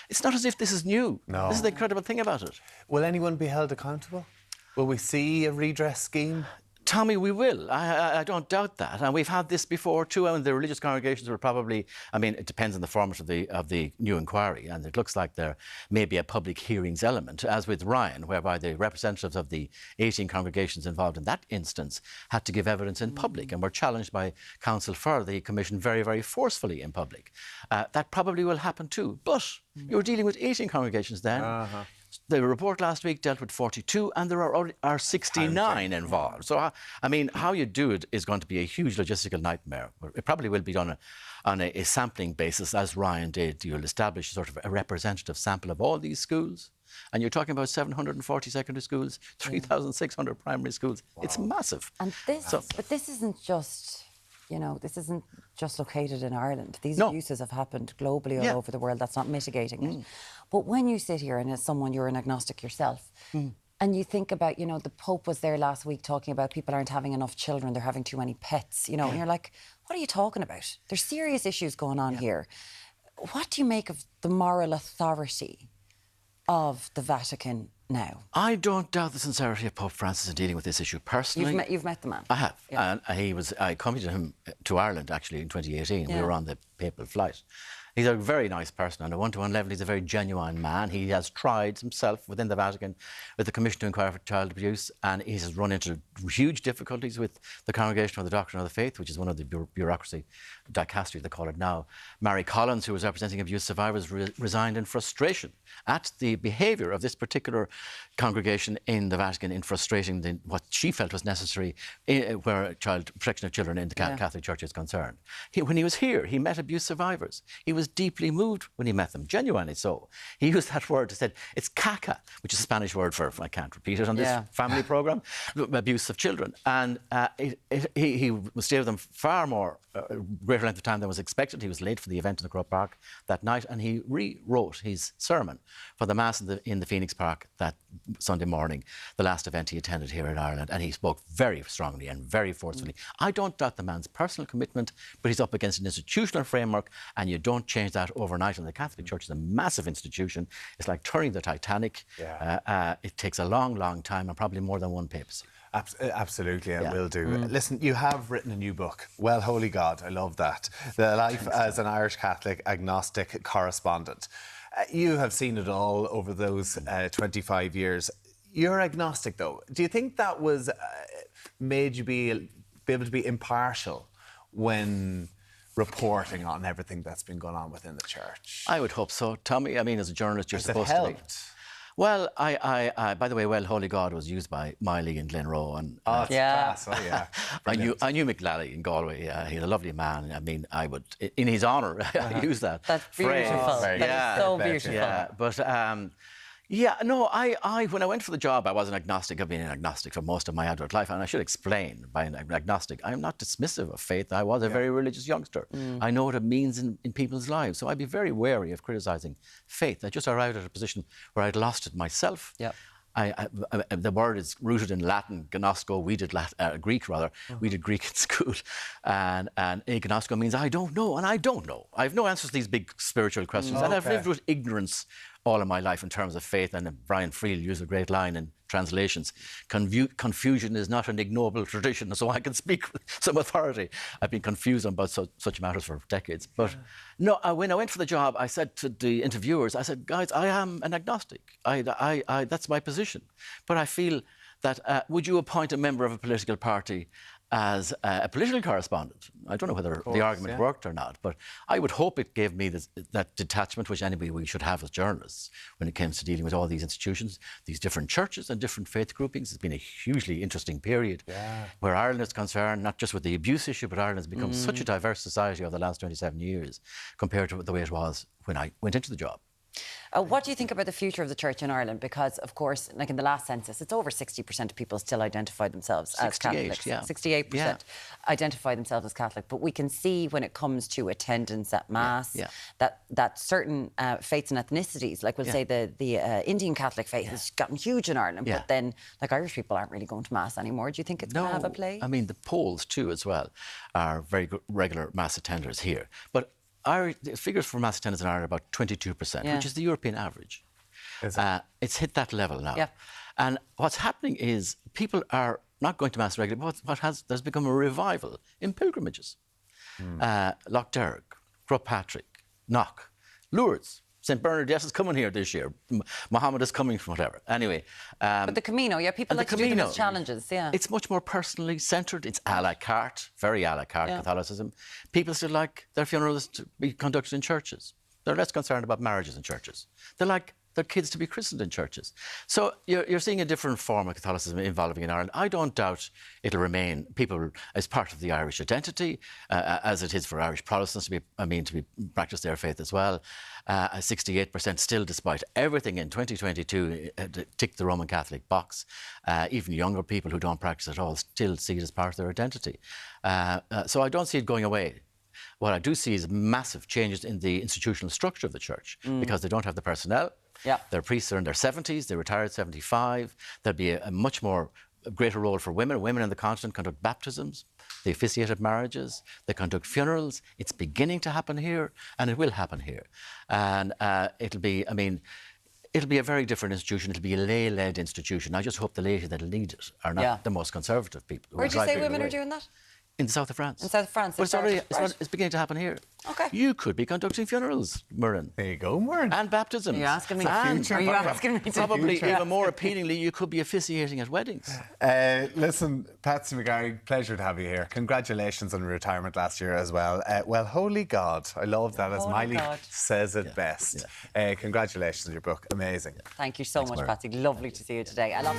Speaker 9: It's not as if this is new. No. This is the incredible thing about it.
Speaker 1: Will anyone be held accountable? Will we see a redress scheme?
Speaker 9: Tommy, we will. I don't doubt that. And we've had this before too, and the religious congregations will probably, I mean, it depends on the format of the new inquiry, and it looks like there may be a public hearings element, as with Ryan, whereby the representatives of the 18 congregations involved in that instance had to give evidence in public and were challenged by counsel for the Commission very, very forcefully in public. That probably will happen too. But you're dealing with 18 congregations then. the report last week dealt with 42, and there are 69 involved. So, I mean, how you do it is going to be a huge logistical nightmare. It probably will be done on a sampling basis, as Ryan did. You'll establish sort of a representative sample of all these schools. And you're talking about 740 secondary schools, 3,600 primary schools. Wow. It's massive.
Speaker 2: And but this isn't just, this isn't just located in Ireland. These abuses have happened globally all over the world. That's not mitigating it. But when you sit here and as someone, you're an agnostic yourself, and you think about, the Pope was there last week talking about people aren't having enough children, they're having too many pets, and you're like, what are you talking about? There's serious issues going on here. What do you make of the moral authority of the Vatican now?
Speaker 9: I don't doubt the sincerity of Pope Francis in dealing with this issue personally.
Speaker 2: You've met the man.
Speaker 9: I have. Yeah. And I accompanied him to Ireland, actually, in 2018. Yeah. We were on the papal flight. He's a very nice person. On a one-to-one level, he's a very genuine man. He has tried himself within the Vatican with the Commission to Inquire for Child Abuse, and he has run into huge difficulties with the Congregation of the Doctrine of the Faith, which is one of the bureaucracy, dicastery they call it now. Mary Collins, who was representing abuse survivors, resigned in frustration at the behaviour of this particular congregation in the Vatican, in frustrating what she felt was necessary where protection of children in the Catholic Church is concerned. When he was here, he met abuse survivors. He was deeply moved when he met them, genuinely so. He used that word, he said, it's caca, which is a Spanish word for, I can't repeat it on this family programme, abuse of children. And he stayed with them far more, greater length of time than was expected. He was late for the event in the Croke Park that night, and he rewrote his sermon for the Mass in the Phoenix Park that Sunday morning, the last event he attended here in Ireland, and he spoke very strongly and very forcefully. I don't doubt the man's personal commitment, but he's up against an institutional framework, and you don't change that overnight. And the Catholic Church is a massive institution. It's like turning the Titanic. It takes a long, long time, and probably more than one papacy.
Speaker 1: Absolutely, and will do. Listen, you have written a new book, Well, Holy God, I love that. The Life as an Irish Catholic Agnostic Correspondent. You have seen it all over those 25 years. You're agnostic, though. Do you think that was made you be able to be impartial when reporting on everything that's been going on within the church?
Speaker 9: I would hope so, Tommy. I mean, as a journalist, you're supposed
Speaker 1: to be.
Speaker 9: Well, I by the way, Well, Holy God was used by Miley in Glenroe. And,
Speaker 1: class. Oh, yeah.
Speaker 9: I knew McLally in Galway. He's a lovely man. I mean, I would, in his honour, use that
Speaker 2: That's
Speaker 9: phrase.
Speaker 2: Beautiful. That is so beautiful.
Speaker 9: Yeah, but... when I went for the job, I was an agnostic. I've been an agnostic for most of my adult life, and I should explain, by an agnostic, I am not dismissive of faith. I was a very religious youngster. I know what it means in people's lives, so I'd be very wary of criticising faith. I just arrived at a position where I'd lost it myself. Yep. The word is rooted in Latin, gnosko. We did Greek, rather. We did Greek in school. And gnosko means I don't know, and I don't know. I have no answers to these big spiritual questions. And I've lived with ignorance all of my life in terms of faith. And Brian Friel used a great line in translations. Confusion is not an ignoble tradition, so I can speak with some authority. I've been confused about such matters for decades. But when I went for the job, I said to the interviewers, I said, guys, I am an agnostic. That's my position. But I feel that would you appoint a member of a political party as a political correspondent? I don't know whether the argument worked or not, but I would hope it gave me that detachment which anybody we should have as journalists when it comes to dealing with all these institutions, these different churches and different faith groupings. It's been a hugely interesting period where Ireland is concerned, not just with the abuse issue, but Ireland has become such a diverse society over the last 27 years compared to the way it was when I went into the job.
Speaker 2: What do you think about the future of the church in Ireland? Because, of course, like in the last census, it's over 60% of people still identify themselves as Catholics. 68% identify themselves as Catholic. But we can see when it comes to attendance at Mass that certain faiths and ethnicities, like we'll say the Indian Catholic faith has gotten huge in Ireland, but then like Irish people aren't really going to Mass anymore. Do you think it's going to have a play?
Speaker 9: I mean, the Poles too, as well, are very good, regular Mass attenders here. But the figures for Mass attendance in Ireland are about 22%, which is the European average. It's hit that level now. Yeah. And what's happening is people are not going to Mass regularly, but there's become a revival in pilgrimages. Loch Deric, Croke Patrick, Knock, Lourdes. St. Bernadette is coming here this year. Mohammed is coming from whatever. Anyway.
Speaker 2: But the Camino, people like to do them as challenges,
Speaker 9: It's much more personally centred. It's a la carte, very a la carte Catholicism. People still like their funerals to be conducted in churches. They're less concerned about marriages in churches. They like their kids to be christened in churches. So you're seeing a different form of Catholicism evolving in Ireland. I don't doubt it'll remain people as part of the Irish identity, as it is for Irish Protestants to be practice their faith as well. 68% still, despite everything in 2022, tick the Roman Catholic box. Even younger people who don't practice at all still see it as part of their identity. So I don't see it going away. What I do see is massive changes in the institutional structure of the church because they don't have the personnel.
Speaker 2: Yeah.
Speaker 9: Their priests are in their 70s, they retired at 75. There'll be a much more greater role for women. Women in the continent conduct baptisms, they officiate marriages, they conduct funerals. It's beginning to happen here, and it will happen here. And it'll be a very different institution. It'll be a lay-led institution. I just hope the laity that lead it are not the most conservative people.
Speaker 2: Where do you say women are doing that?
Speaker 9: In the south of France.
Speaker 2: In south of France.
Speaker 9: But it's beginning to happen here.
Speaker 2: Okay.
Speaker 9: You could be conducting funerals, Muireann.
Speaker 1: There you go, Muireann.
Speaker 9: And baptisms.
Speaker 2: Are you asking me?
Speaker 9: Are
Speaker 2: you asking me?
Speaker 9: Probably even more appealingly, you could be officiating at weddings.
Speaker 1: Listen, Patsy McGarry, pleasure to have you here. Congratulations on your retirement last year as well. Well, holy God. I love that, as Miley says it best.
Speaker 9: Yeah.
Speaker 1: Congratulations on your book. Amazing.
Speaker 2: Thank you so much, Patsy. Lovely to see you today. I love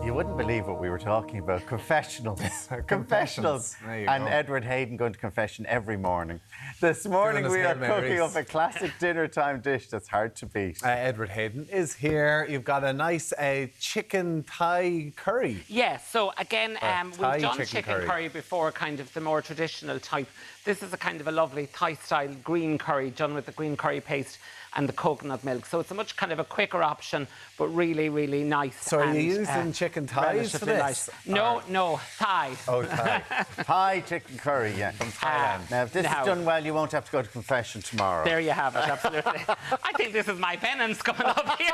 Speaker 3: You wouldn't believe what we were talking about. Confessionals. Confessionals.
Speaker 1: There you
Speaker 3: And
Speaker 1: go.
Speaker 3: Edward Hayden going to confession every morning. This morning
Speaker 1: Doing his
Speaker 3: we are
Speaker 1: Hail Marys.
Speaker 3: cooking up a classic dinner time dish that's hard to beat.
Speaker 1: Edward Hayden is here. You've got a nice chicken Thai curry.
Speaker 7: Yeah, so again,
Speaker 1: Thai
Speaker 7: we've done
Speaker 1: chicken
Speaker 7: chicken
Speaker 1: curry.
Speaker 7: curry before, kind of the more traditional type. This is a kind of a lovely Thai-style green curry done with the green curry paste and the coconut milk. So it's a much kind of a quicker option, but really, really nice.
Speaker 1: So are you
Speaker 7: and,
Speaker 1: using chicken thighs for
Speaker 7: relatively
Speaker 1: this?
Speaker 7: light. No, Thai.
Speaker 1: Oh, Thai.
Speaker 3: Thai chicken curry, yeah. From
Speaker 1: Thailand.
Speaker 3: Now, if this is done well, you won't have to go to confession tomorrow.
Speaker 7: There you have it, absolutely. I think this is my penance coming up here.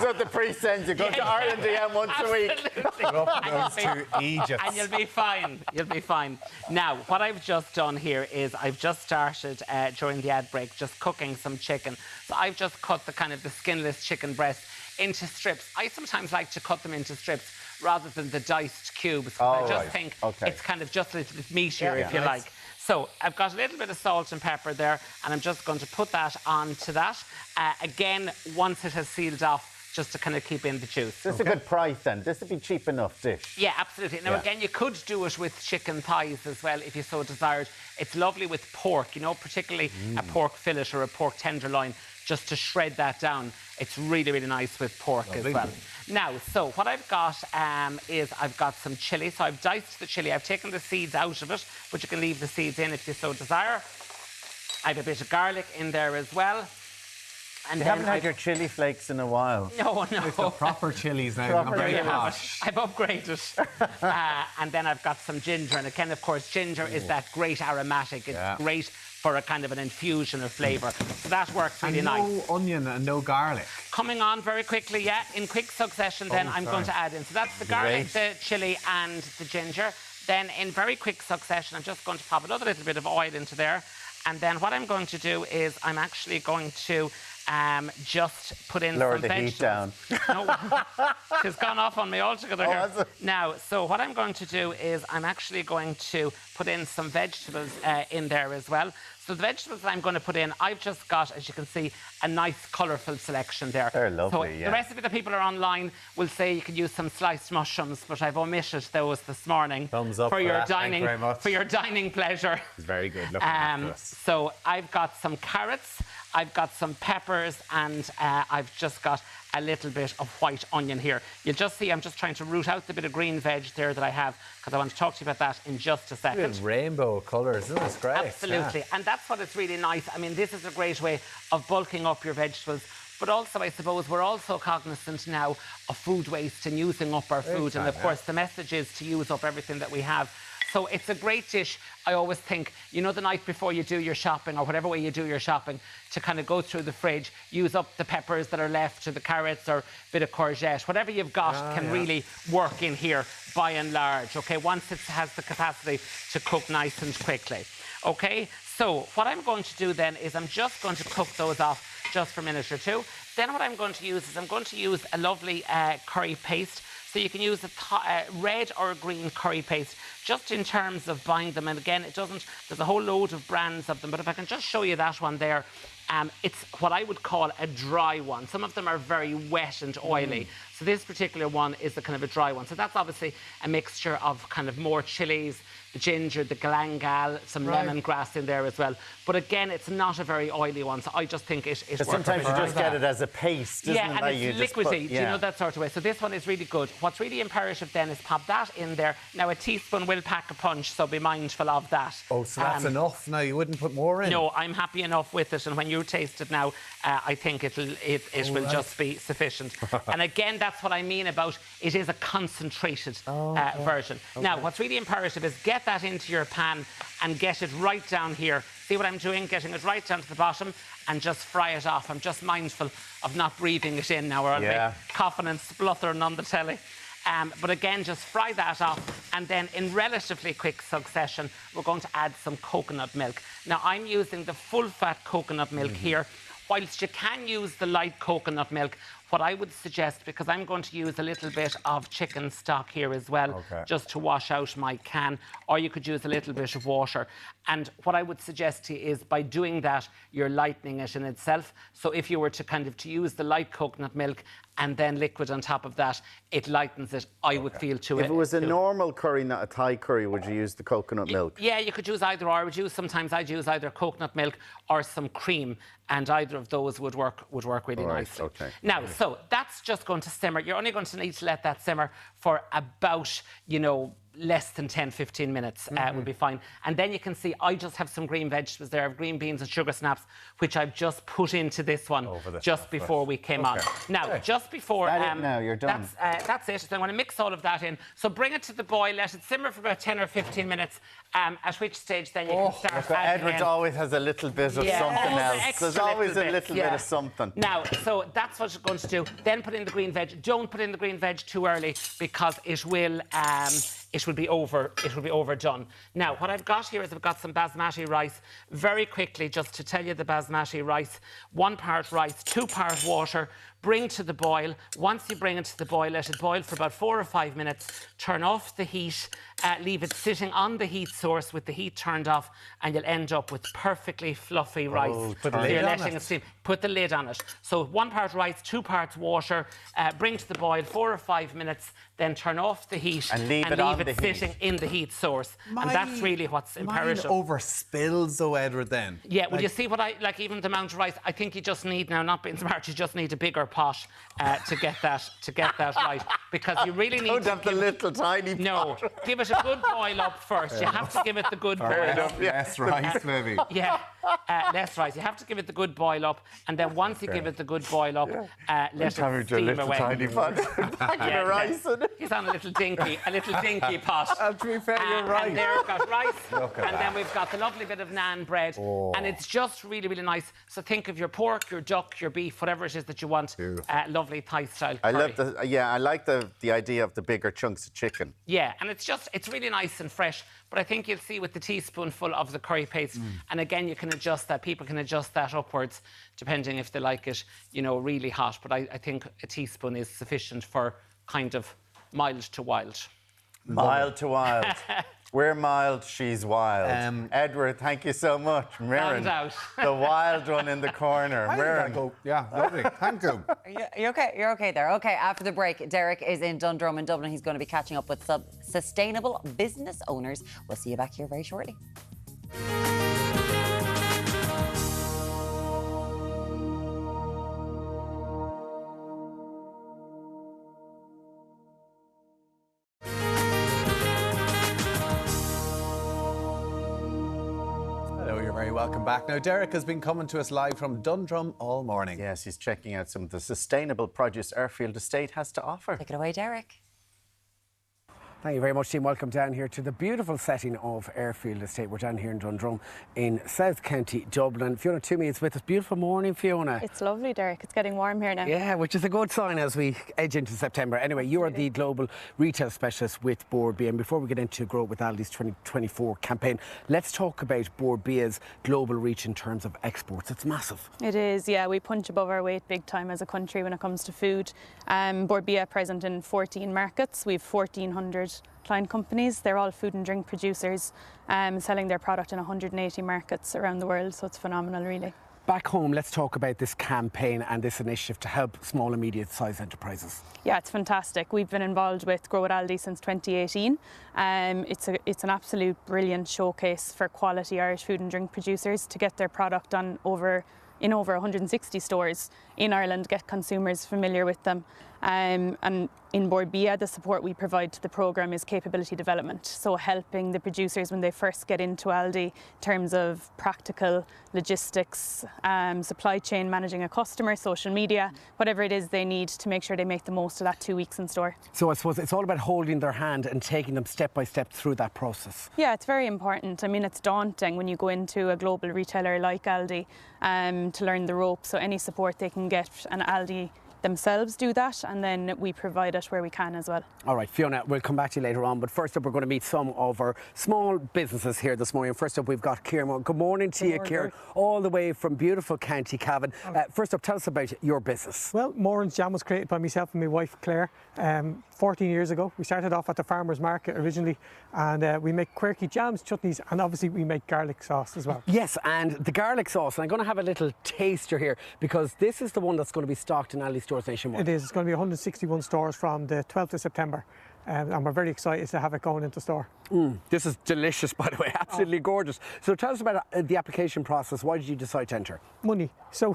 Speaker 3: So the priest sends you, go to IrelandAM once a week.
Speaker 1: Go up those to Egypt.
Speaker 7: And you'll be fine. You'll be fine. Now, what I've just done here is I've just started during the ad break just cooking some chicken. So I've just cut the kind of the skinless chicken breast into strips. I sometimes like to cut them into strips rather than the diced cubes. I just think it's kind of just a little bit meatier, if you like. So I've got a little bit of salt and pepper there, and I'm just going to put that onto that. Again, once it has sealed off, just to kind of keep in the juice.
Speaker 3: This is a good price then. This would be cheap enough dish.
Speaker 7: Yeah, absolutely. Now, again, you could do it with chicken thighs as well, if you so desired. It's lovely with pork, you know, particularly a pork fillet or a pork tenderloin, just to shred that down. It's really, really nice with pork as well. Now, so what I've got is I've got some chilli. So I've diced the chilli. I've taken the seeds out of it, but you can leave the seeds in if you so desire. I have a bit of garlic in there as well. And
Speaker 3: you haven't had your chilli flakes in a while.
Speaker 7: No.
Speaker 1: It's the proper chilies now.
Speaker 7: There you have it. I've upgraded. And then I've got some ginger. And again, of course, ginger is that great aromatic. It's great for a kind of an infusion of flavour. So that works really nice.
Speaker 1: No onion and no garlic.
Speaker 7: Coming on very quickly, in quick succession, then I'm going to add in. So that's the garlic, the chilli and the ginger. Then in very quick succession, I'm just going to pop another little bit of oil into there. And then what I'm going to do is I'm actually going to just put in
Speaker 3: Lower
Speaker 7: some
Speaker 3: the
Speaker 7: vegetables.
Speaker 3: heat down.
Speaker 7: No, it's gone off on me altogether here.
Speaker 3: has it?
Speaker 7: Now, so what I'm going to do is I'm actually going to put in some vegetables in there as well. So the vegetables that I'm going to put in, I've just got, as you can see, a nice colourful selection there.
Speaker 3: They're lovely,
Speaker 7: so the recipe that people are online will say you can use some sliced mushrooms, but I've omitted those this morning.
Speaker 1: Thumbs up
Speaker 7: for your
Speaker 1: that.
Speaker 7: dining,
Speaker 1: Thank you very much.
Speaker 7: for your dining pleasure.
Speaker 1: It's very good. Looking after us.
Speaker 7: So I've got some carrots, I've got some peppers, and I've just got a little bit of white onion here. You'll just see I'm just trying to root out the bit of green veg there that I have, because I want to talk to you about that in just a second.
Speaker 1: Good rainbow colours, isn't it? It's great.
Speaker 7: Absolutely. And that's what it's really nice. I mean, this is a great way of bulking up your vegetables. But also, I suppose, we're also cognizant now of food waste and using up our food. And, of course, the message is to use up everything that we have. So it's a great dish. I always think, you know, the night before you do your shopping or whatever way you do your shopping, to kind of go through the fridge, use up the peppers that are left or the carrots or a bit of courgette. Whatever you've got can really work in here by and large, OK, once it has the capacity to cook nice and quickly. OK, so what I'm going to do then is I'm just going to cook those off just for a minute or two. Then what I'm going to use is I'm going to use a lovely curry paste. So you can use a red or a green curry paste, just in terms of buying them. And again, there's a whole load of brands of them, but if I can just show you that one there, it's what I would call a dry one. Some of them are very wet and oily. So this particular one is the kind of a dry one. So that's obviously a mixture of kind of more chilies, the ginger, the galangal, some lemongrass in there as well. But again, it's not a very oily one, so I just think it works.
Speaker 3: Sometimes you just get it as a paste, isn't it?
Speaker 7: And it's liquidy, you know, that sort of way. So this one is really good. What's really imperative then is pop that in there. Now, a teaspoon will pack a punch, so be mindful of that.
Speaker 1: Oh, so that's enough? No, you wouldn't put more in?
Speaker 7: No, I'm happy enough with it, and when you taste it now, I think it will just be sufficient. And again, that's what I mean about it is a concentrated version. Okay. Now, what's really imperative is get that into your pan and get it right down here. See what I'm doing? Getting it right down to the bottom and just fry it off. I'm just mindful of not breathing it in now, or I'll be coughing and spluttering on the telly. But again, just fry that off, and then in relatively quick succession, we're going to add some coconut milk. Now, I'm using the full-fat coconut milk here. Whilst you can use the light coconut milk, what I would suggest, because I'm going to use a little bit of chicken stock here as well, just to wash out my can, or you could use a little bit of water. And what I would suggest to you is, by doing that, you're lightening it in itself. So if you were to use the light coconut milk and then liquid on top of that, it lightens it, I would feel, to it.
Speaker 3: If it was a normal curry, not a Thai curry, would you use the coconut milk?
Speaker 7: Yeah, you could use either or. Sometimes I'd use either coconut milk or some cream, and either of those would work really nicely.
Speaker 3: Okay.
Speaker 7: Now, so that's just going to simmer. You're only going to need to let that simmer for about, less than 10-15 minutes would be fine. And then you can see I just have some green vegetables there. I have green beans and sugar snaps, which I've just put into this one just before we came on. Now, just before...
Speaker 3: now, you're done.
Speaker 7: That's it. So I'm going to mix all of that in. So bring it to the boil, let it simmer for about 10 or 15 minutes, at which stage then you can start adding
Speaker 3: Edward always has a little bit of something else. There's always a little bit of something.
Speaker 7: Now, so that's what you're going to do. Then put in the green veg. Don't put in the green veg too early, because it will be overdone. Now, what I've got here is I've got some basmati rice. Very quickly, just to tell you the basmati rice, 1 part rice, 2 part water, bring to the boil. Once you bring it to the boil, let it boil for about 4 or 5 minutes. Turn off the heat, leave it sitting on the heat source with the heat turned off, and you'll end up with perfectly fluffy rice.
Speaker 1: Put the lid on it.
Speaker 7: Steam. Put the lid on it. So 1 part rice, 2 parts water, bring to the boil 4 or 5 minutes, then turn off the heat
Speaker 3: and leave it
Speaker 7: sitting in the heat source. And that's really what's imperative.
Speaker 1: Mine over spills though, Edward, then.
Speaker 7: Yeah, well, you see what even the amount of rice, I think you just need, now not being smart, you just need a bigger pot to get that right, because you really need to
Speaker 3: have the little tiny pot.
Speaker 7: No, give it a good boil up first. You have to give it the good boil up.
Speaker 1: Less rice, maybe.
Speaker 7: Yeah, less rice. You have to give it the good boil up, and then once you give it the good boil up, let it steam away.
Speaker 3: Tiny pot. Rice in it.
Speaker 7: He's on a little dinky pot.
Speaker 1: To be fair, you're right.
Speaker 7: And there we've got rice, and then we've got the lovely bit of naan bread, and it's just really, really nice. So think of your pork, your duck, your beef, whatever it is that you want. Lovely Thai-style curry.
Speaker 3: I like the idea of the bigger chunks of chicken.
Speaker 7: Yeah, and it's really nice and fresh. But I think you'll see with the teaspoonful of the curry paste, and again, you can adjust that. People can adjust that upwards, depending if they like it, really hot. But I think a teaspoon is sufficient for kind of mild to wild.
Speaker 3: Mild to wild. We're mild, she's wild. Edward, thank you so much. Mirren, the wild one in the corner. Mirren.
Speaker 1: Yeah, lovely. Thank you.
Speaker 2: You're okay. You're okay there. Okay, after the break, Deric is in Dundrum in Dublin. He's going to be catching up with some sustainable business owners. We'll see you back here very shortly.
Speaker 1: Welcome back. Now, Deric has been coming to us live from Dundrum all morning.
Speaker 3: Yes, he's checking out some of the sustainable produce Airfield Estate has to offer.
Speaker 2: Take it away, Deric.
Speaker 4: Thank you very much, team. Welcome down here to the beautiful setting of Airfield Estate. We're down here in Dundrum in South County, Dublin. Fiona Toomey is with us. Beautiful morning, Fiona.
Speaker 10: It's lovely, Deric. It's getting warm here now.
Speaker 4: Yeah, which is a good sign as we edge into September. Anyway, you are the global retail specialist with Board B. And before we get into Grow with Aldi's 2024 campaign, let's talk about Board B's global reach in terms of exports. It's massive.
Speaker 10: It is, yeah. We punch above our weight big time as a country when it comes to food. Board B are present in 14 markets. We have 1,400 client companies. They're all food and drink producers, selling their product in 180 markets around the world. So it's phenomenal, really.
Speaker 4: Back home, let's talk about this campaign and this initiative to help small and medium-sized enterprises.
Speaker 10: Yeah, it's fantastic. We've been involved with Grow with Aldi since 2018. It's an absolute brilliant showcase for quality Irish food and drink producers to get their product on in over 160 stores in Ireland, get consumers familiar with them. And in Board B, the support we provide to the programme is capability development. So helping the producers when they first get into Aldi in terms of practical logistics, supply chain, managing a customer, social media, whatever it is they need to make sure they make the most of that 2 weeks in store.
Speaker 4: So I suppose it's all about holding their hand and taking them step by step through that process.
Speaker 10: Yeah, it's very important. I mean, it's daunting when you go into a global retailer like Aldi to learn the ropes. So any support they can get, and Aldi themselves do that, and then we provide it where we can as well.
Speaker 4: All right, Fiona, we'll come back to you later on, but first up we're going to meet some of our small businesses here this morning. First up we've got Kieran. Good morning to you, Kieran, all the way from beautiful County Cavan. First up, tell us about your business.
Speaker 11: Well, Moran's Jam was created by myself and my wife Claire 14 years ago. We started off at the farmers market originally, and we make quirky jams, chutneys, and obviously we make garlic sauce as well.
Speaker 4: Yes, and the garlic sauce, and I'm going to have a little taster here because this is the one that's going to be stocked in Aldi stores nationwide.
Speaker 11: It is. It's going to be 161 stores from the 12th of September. And we're very excited to have it going into store.
Speaker 4: This is delicious, by the way, absolutely gorgeous. So tell us about the application process. Why did you decide to enter?
Speaker 11: Money. So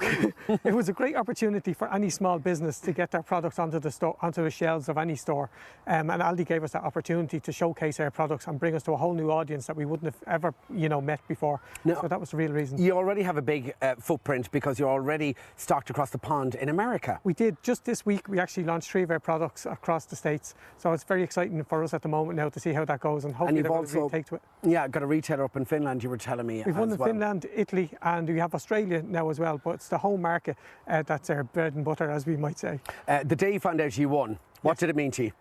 Speaker 11: it was a great opportunity for any small business to get their products onto the shelves of any store. And Aldi gave us that opportunity to showcase our products and bring us to a whole new audience that we wouldn't have ever, met before. No, so that was the real reason.
Speaker 4: You already have a big footprint because you're already stocked across the pond in America.
Speaker 11: We did. Just this week, we actually launched 3 of our products across the States. So it's very exciting for us at the moment now to see how that goes, and hopefully
Speaker 4: you've also take to it. Yeah, got a retailer up in Finland, you were telling me.
Speaker 11: We've one in Finland, Italy, and we have Australia now as well, but it's the home market that's our bread and butter, as we might say.
Speaker 4: The day you found out you won, what did it mean to you?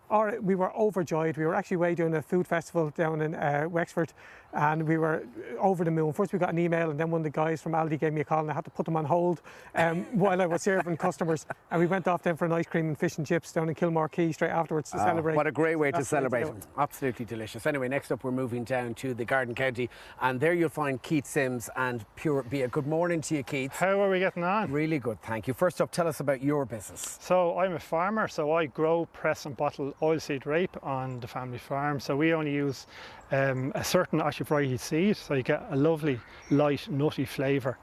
Speaker 11: We were overjoyed. We were actually away doing a food festival down in Wexford, and we were over the moon. First we got an email, and then one of the guys from Aldi gave me a call, and I had to put them on hold while I was serving customers. And we went off then for an ice cream and fish and chips down in Kilmore Quay straight afterwards to celebrate.
Speaker 4: What a great way to celebrate. Absolutely delicious. Anyway, next up we're moving down to the Garden County, and there you'll find Keith Sims and Pure Bia. Good morning to you, Keith.
Speaker 12: How are we getting on?
Speaker 4: Really good, thank you. First up, tell us about your business.
Speaker 12: So I'm a farmer, so I grow, press and bottle oilseed rape on the family farm. So we only use a certain actual variety seed, so you get a lovely, light, nutty flavour.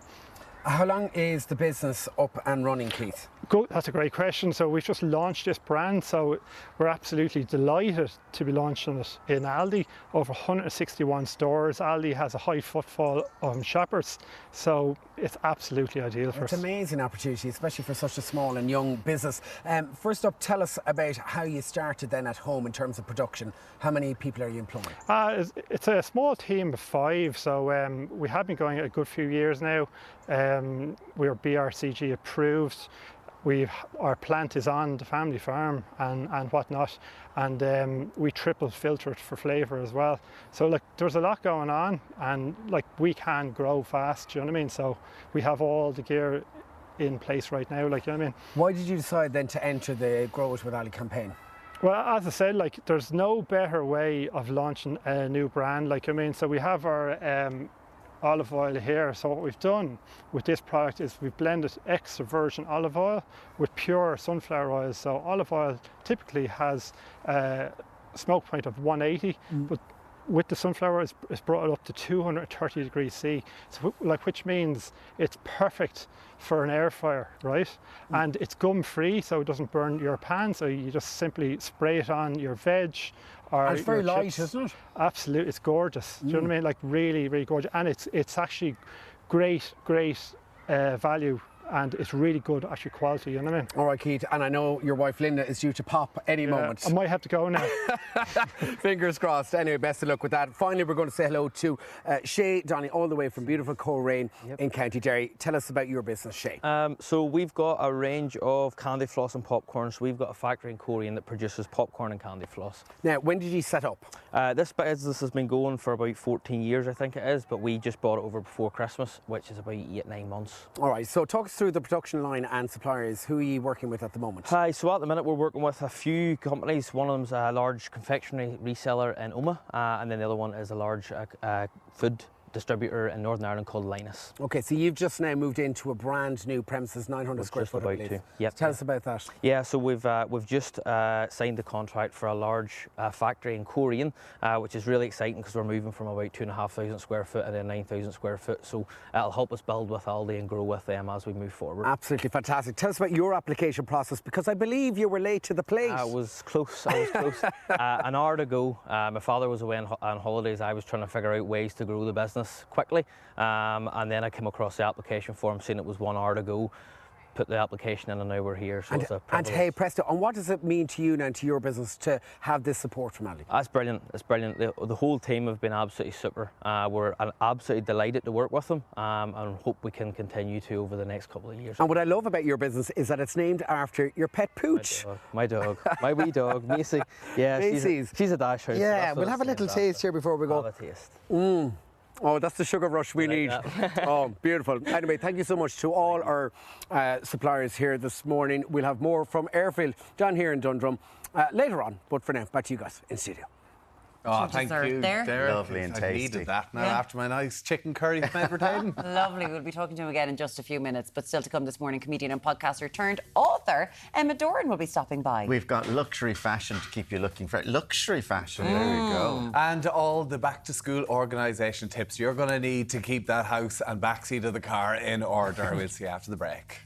Speaker 4: How long is the business up and running, Keith?
Speaker 12: Good. That's a great question. So we've just launched this brand, so we're absolutely delighted to be launching it in Aldi. Over 161 stores. Aldi has a high footfall of shoppers, so it's absolutely ideal for us.
Speaker 4: It's an amazing opportunity, especially for such a small and young business. First up, tell us about how you started then at home in terms of production. How many people are you employing?
Speaker 12: It's a small team of 5, so we have been going a good few years now. We're BRCG approved. Our plant is on the family farm and whatnot, and we triple filter it for flavour as well. So there's a lot going on, and we can grow fast, do you know what I mean? So we have all the gear in place right now, you know what I mean?
Speaker 4: Why did you decide then to enter the Grow It with Aldi campaign?
Speaker 12: Well, as I said, there's no better way of launching a new brand, so we have our olive oil here. So what we've done with this product is we've blended extra virgin olive oil with pure sunflower oil. So olive oil typically has a smoke point of 180, but with the sunflower it's brought it up to 230 degrees C, so which means it's perfect for an air fryer, right? And it's gum free, so it doesn't burn your pan, so you just simply spray it on your veg.
Speaker 4: And it's very light, isn't it?
Speaker 12: Absolutely, it's gorgeous. Do you know what I mean? Really, really gorgeous. And it's actually great value and it's really good, actually, quality, you know what I mean?
Speaker 4: All right, Keith, and I know your wife Linda is due to pop any moment.
Speaker 12: I might have to go now.
Speaker 4: Fingers crossed. Anyway, best of luck with that. Finally, we're going to say hello to Shay Donny, all the way from beautiful Coleraine in County Derry. Tell us about your business, Shay.
Speaker 13: So we've got a range of candy floss and popcorn. So we've got a factory in Coleraine that produces popcorn and candy floss.
Speaker 4: Now, when did you set up?
Speaker 13: This business has been going for about 14 years, I think it is, but we just bought it over before Christmas, which is about 8-9 months.
Speaker 4: All right, so talk us through the production line and suppliers. Who are you working with at the moment?
Speaker 13: Hi, so at the minute we're working with a few companies. One of them's a large confectionery reseller in Oma, and then the other one is a large food distributor in Northern Ireland called Linus.
Speaker 4: Okay, so you've just now moved into a brand new premises, 900 square foot, I believe.
Speaker 13: Yep.
Speaker 4: Tell us about that.
Speaker 13: Yeah, so we've just signed the contract for a large factory in Coleraine, which is really exciting because we're moving from about 2,500 square foot and then 9,000 square foot. So it'll help us build with Aldi and grow with them as we move forward.
Speaker 4: Absolutely fantastic. Tell us about your application process, because I believe you were late to the plate.
Speaker 13: I was close. An hour to go. My father was away on holidays. I was trying to figure out ways to grow the business quickly, and then I came across the application form, seeing it was 1 hour to go, put the application in, and now we're here. So it's a
Speaker 4: and hey presto, and what does it mean to you now and to your business to have this support from Aldi?
Speaker 13: That's brilliant. It's brilliant. The whole team have been absolutely super. We're absolutely delighted to work with them, and hope we can continue to over the next couple of years.
Speaker 4: And what I love about your business is that it's named after your pet pooch.
Speaker 13: My dog, my wee dog, Macy. Yeah, she's a dash house.
Speaker 4: Yeah, we'll have a little taste here before we go.
Speaker 13: Have a taste.
Speaker 4: Oh, that's the sugar rush we need. Oh, beautiful. Anyway, thank you so much to all our suppliers here this morning. We'll have more from Airfield down here in Dundrum later on. But for now, back to you guys in studio.
Speaker 1: Oh, thank you, Deric.
Speaker 3: Lovely and tasty.
Speaker 1: I needed that now after my nice chicken curry from Edward.
Speaker 2: Lovely. We'll be talking to him again in just a few minutes. But still to come this morning, comedian and podcaster turned author Emma Doran will be stopping by.
Speaker 3: We've got luxury fashion to keep you looking for. Luxury fashion, there we go.
Speaker 1: And all the back-to-school organisation tips you're going to need to keep that house and backseat of the car in order. We'll see you after the break.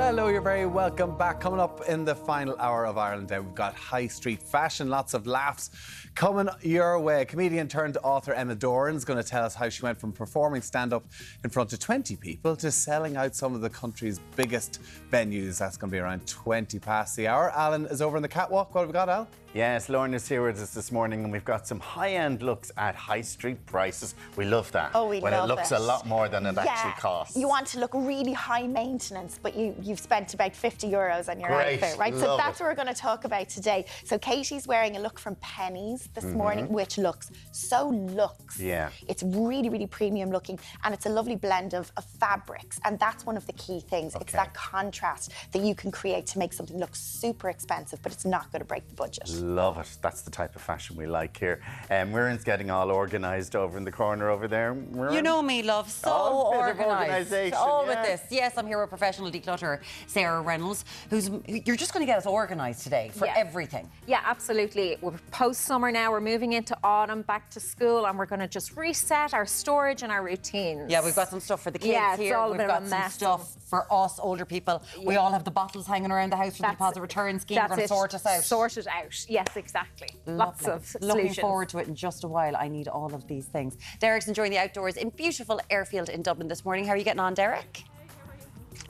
Speaker 1: Hello, you're very welcome back. Coming up in the final hour of IrelandAM, we've got high street fashion, lots of laughs coming your way. Comedian turned author Emma Doran is going to tell us how she went from performing stand-up in front of 20 people to selling out some of the country's biggest venues. That's going to be around 20 past the hour. Alan is over in the catwalk. What have we got, Al?
Speaker 3: Yes, Lauren is here with us this morning, and we've got some high-end looks at high street prices. We love that.
Speaker 14: Oh, we love it.
Speaker 3: When it looks a lot more than it actually costs.
Speaker 14: You want to look really high maintenance, but you've spent about €50 on your outfit, right? So that's what we're going to talk about today. So Katie's wearing a look from Pennies this morning, which looks so luxe.
Speaker 3: Yeah.
Speaker 14: It's really, really premium looking, and it's a lovely blend of fabrics, and that's one of the key things. It's that contrast that you can create to make something look super expensive, but it's not going to break the budget.
Speaker 3: Love it. That's the type of fashion we like here. Muireann's getting all organised over in the corner over there. Muireann?
Speaker 2: You know me, love. So organised. All with this. Yes, I'm here with professional declutterer Sarah Reynolds, you're just going to get us organised today for everything.
Speaker 15: Yeah, absolutely. We're post-summer now. We're moving into autumn, back to school, and we're going to just reset our storage and our routines.
Speaker 2: Yeah, we've got some stuff for the kids here.
Speaker 15: All
Speaker 2: we've got some stuff for us, older people. We all have the bottles hanging around the house for the deposit return scheme. We're going to sort us out.
Speaker 15: Sort it out. Yes, exactly. Lots of solutions.
Speaker 2: Looking forward to it in just a while. I need all of these things. Deric's enjoying the outdoors in beautiful Airfield in Dublin this morning. How are you getting on, Deric?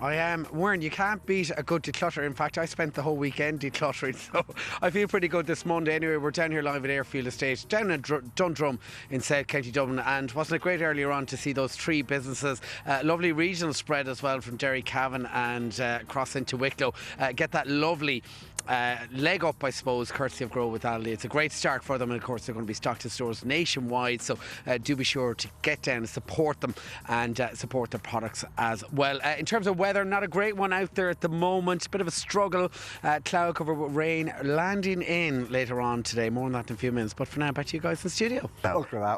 Speaker 4: I am. Warren, you can't beat a good declutter. In fact, I spent the whole weekend decluttering, so I feel pretty good this Monday. Anyway, we're down here live at Airfield Estate, down in Dundrum in South County Dublin, and wasn't it great earlier on to see those three businesses? Lovely regional spread as well from Derry, Cavan and across into Wicklow. Get that lovely leg up, I suppose, courtesy of Grow with Aldi. It's a great start for them, and of course they're going to be stocked in stores nationwide, so do be sure to get down and support them and support their products as well. In terms of weather, not a great one out there at the moment. Bit of a struggle. Cloud cover with rain landing in later on today. More on that in a few minutes. But for now, back to you guys in the studio.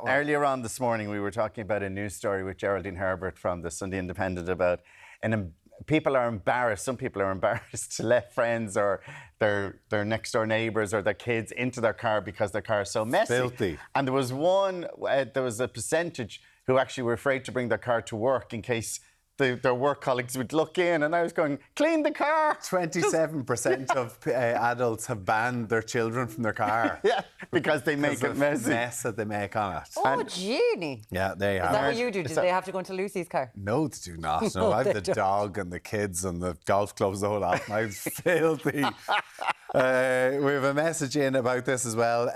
Speaker 3: Earlier on this morning, we were talking about a news story with Geraldine Herbert from the Sunday Independent about people are embarrassed. Some people are embarrassed to let friends or their next door neighbours or their kids into their car because their car is so messy.
Speaker 1: Filthy.
Speaker 3: And there was a percentage who actually were afraid to bring their car to work in case their work colleagues would look in, and I was going, clean the car.
Speaker 1: 27% of adults have banned their children from their car.
Speaker 3: Yeah, because they make it messy.
Speaker 1: The mess that they make on it.
Speaker 2: Oh, Jeannie.
Speaker 1: Yeah, there you
Speaker 2: Is
Speaker 1: have
Speaker 2: that
Speaker 1: it.
Speaker 2: what you do? Do they have to go into Lucy's car?
Speaker 1: No, they do not. No, I have the dog and the kids and the golf clubs, the whole lot. I'm filthy. We have a message in about this as well.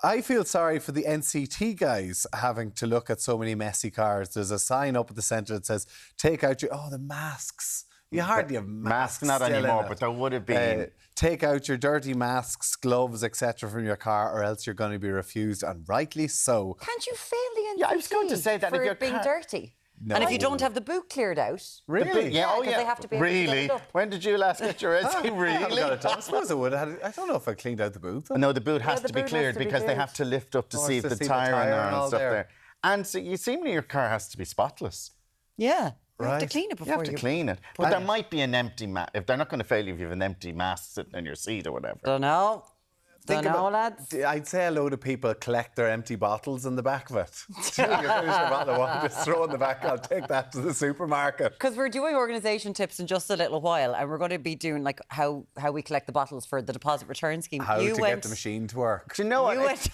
Speaker 1: I feel sorry for the NCT guys having to look at so many messy cars. There's a sign up at the centre that says, take out your... Oh, the masks. You hardly have masks.
Speaker 3: Not anymore, but there would have been.
Speaker 1: Take out your dirty masks, gloves, etc. from your car, or else you're going to be refused, and rightly so.
Speaker 2: Can't you fail the NCT?
Speaker 3: Yeah, I was going to say that
Speaker 2: for
Speaker 3: if you're
Speaker 2: it being dirty.
Speaker 1: No.
Speaker 2: And if you don't have the boot cleared out...
Speaker 1: Really?
Speaker 3: Yeah, oh
Speaker 2: because
Speaker 3: yeah.
Speaker 2: they have to be able to get
Speaker 3: Really?
Speaker 2: it up.
Speaker 3: When did you last get your SC? Really?
Speaker 1: I suppose I would. I don't know if I cleaned out the boot. Though.
Speaker 3: No, the boot has
Speaker 2: the
Speaker 3: to be
Speaker 2: boot has
Speaker 3: cleared
Speaker 2: to be
Speaker 3: because they
Speaker 2: cleared.
Speaker 3: have to lift up to
Speaker 1: Of
Speaker 3: see
Speaker 1: course,
Speaker 3: if
Speaker 1: to
Speaker 3: the
Speaker 1: see the
Speaker 3: tyre
Speaker 1: tyre
Speaker 3: and
Speaker 1: and all
Speaker 3: stuff
Speaker 1: there.
Speaker 3: there. And so you seemingly your car has to be spotless.
Speaker 2: Yeah. You have to
Speaker 1: Right.
Speaker 2: clean it
Speaker 3: You
Speaker 2: before
Speaker 3: have to clean it. But there might be an empty mask. If they're not going to fail you if you have an empty mask sitting in your seat or whatever.
Speaker 2: Don't know.
Speaker 1: Think
Speaker 2: Don't know,
Speaker 1: about-
Speaker 2: lads.
Speaker 1: I'd say a load of people collect their empty bottles in the back of it. You finish your bottle of wine, just throw it in the back. I'll take that to the supermarket.
Speaker 2: Because we're doing organisation tips in just a little while, and we're going to be doing like how we collect the bottles for the deposit return scheme.
Speaker 1: How to get the machine to work.
Speaker 3: Do you know what?
Speaker 2: You went-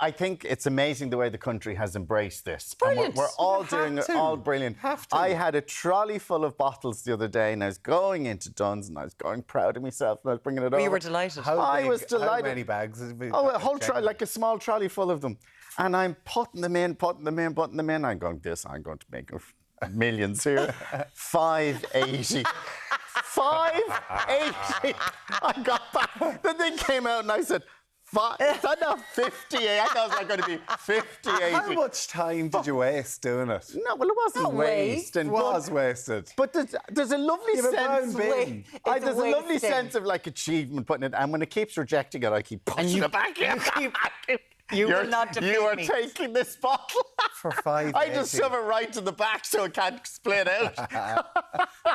Speaker 3: I think it's amazing the way the country has embraced this.
Speaker 2: Brilliant.
Speaker 3: And we're all
Speaker 1: You
Speaker 3: doing
Speaker 1: have
Speaker 3: it
Speaker 1: to.
Speaker 3: all brilliant.
Speaker 1: Have to.
Speaker 3: I had a trolley full of bottles the other day, and I was going into Dunn's, and I was going proud of myself, and I was bringing it over.
Speaker 2: You were delighted.
Speaker 3: I was
Speaker 1: How
Speaker 3: delighted.
Speaker 1: many bags?
Speaker 3: Oh, a whole trolley, like a small trolley full of them. And I'm putting them in. I'm going, I'm going to make millions here. 580. 580. I got back. The thing came out and I said, is that not 58? I thought it was going to be 58.
Speaker 1: How much time did you waste doing it?
Speaker 3: No, well, it wasn't
Speaker 2: Not
Speaker 3: waste.
Speaker 1: It was wasted.
Speaker 3: But there's a lovely
Speaker 1: You have a
Speaker 3: sense.
Speaker 1: brown bin.
Speaker 3: There's a lovely
Speaker 2: wasting.
Speaker 3: sense of like achievement putting it, and when it keeps rejecting it, I keep pushing it back in.
Speaker 2: You will not defeat
Speaker 3: You are
Speaker 2: me.
Speaker 3: taking this bottle.
Speaker 1: For 580.
Speaker 3: I just shove it right to the back so it can't split out.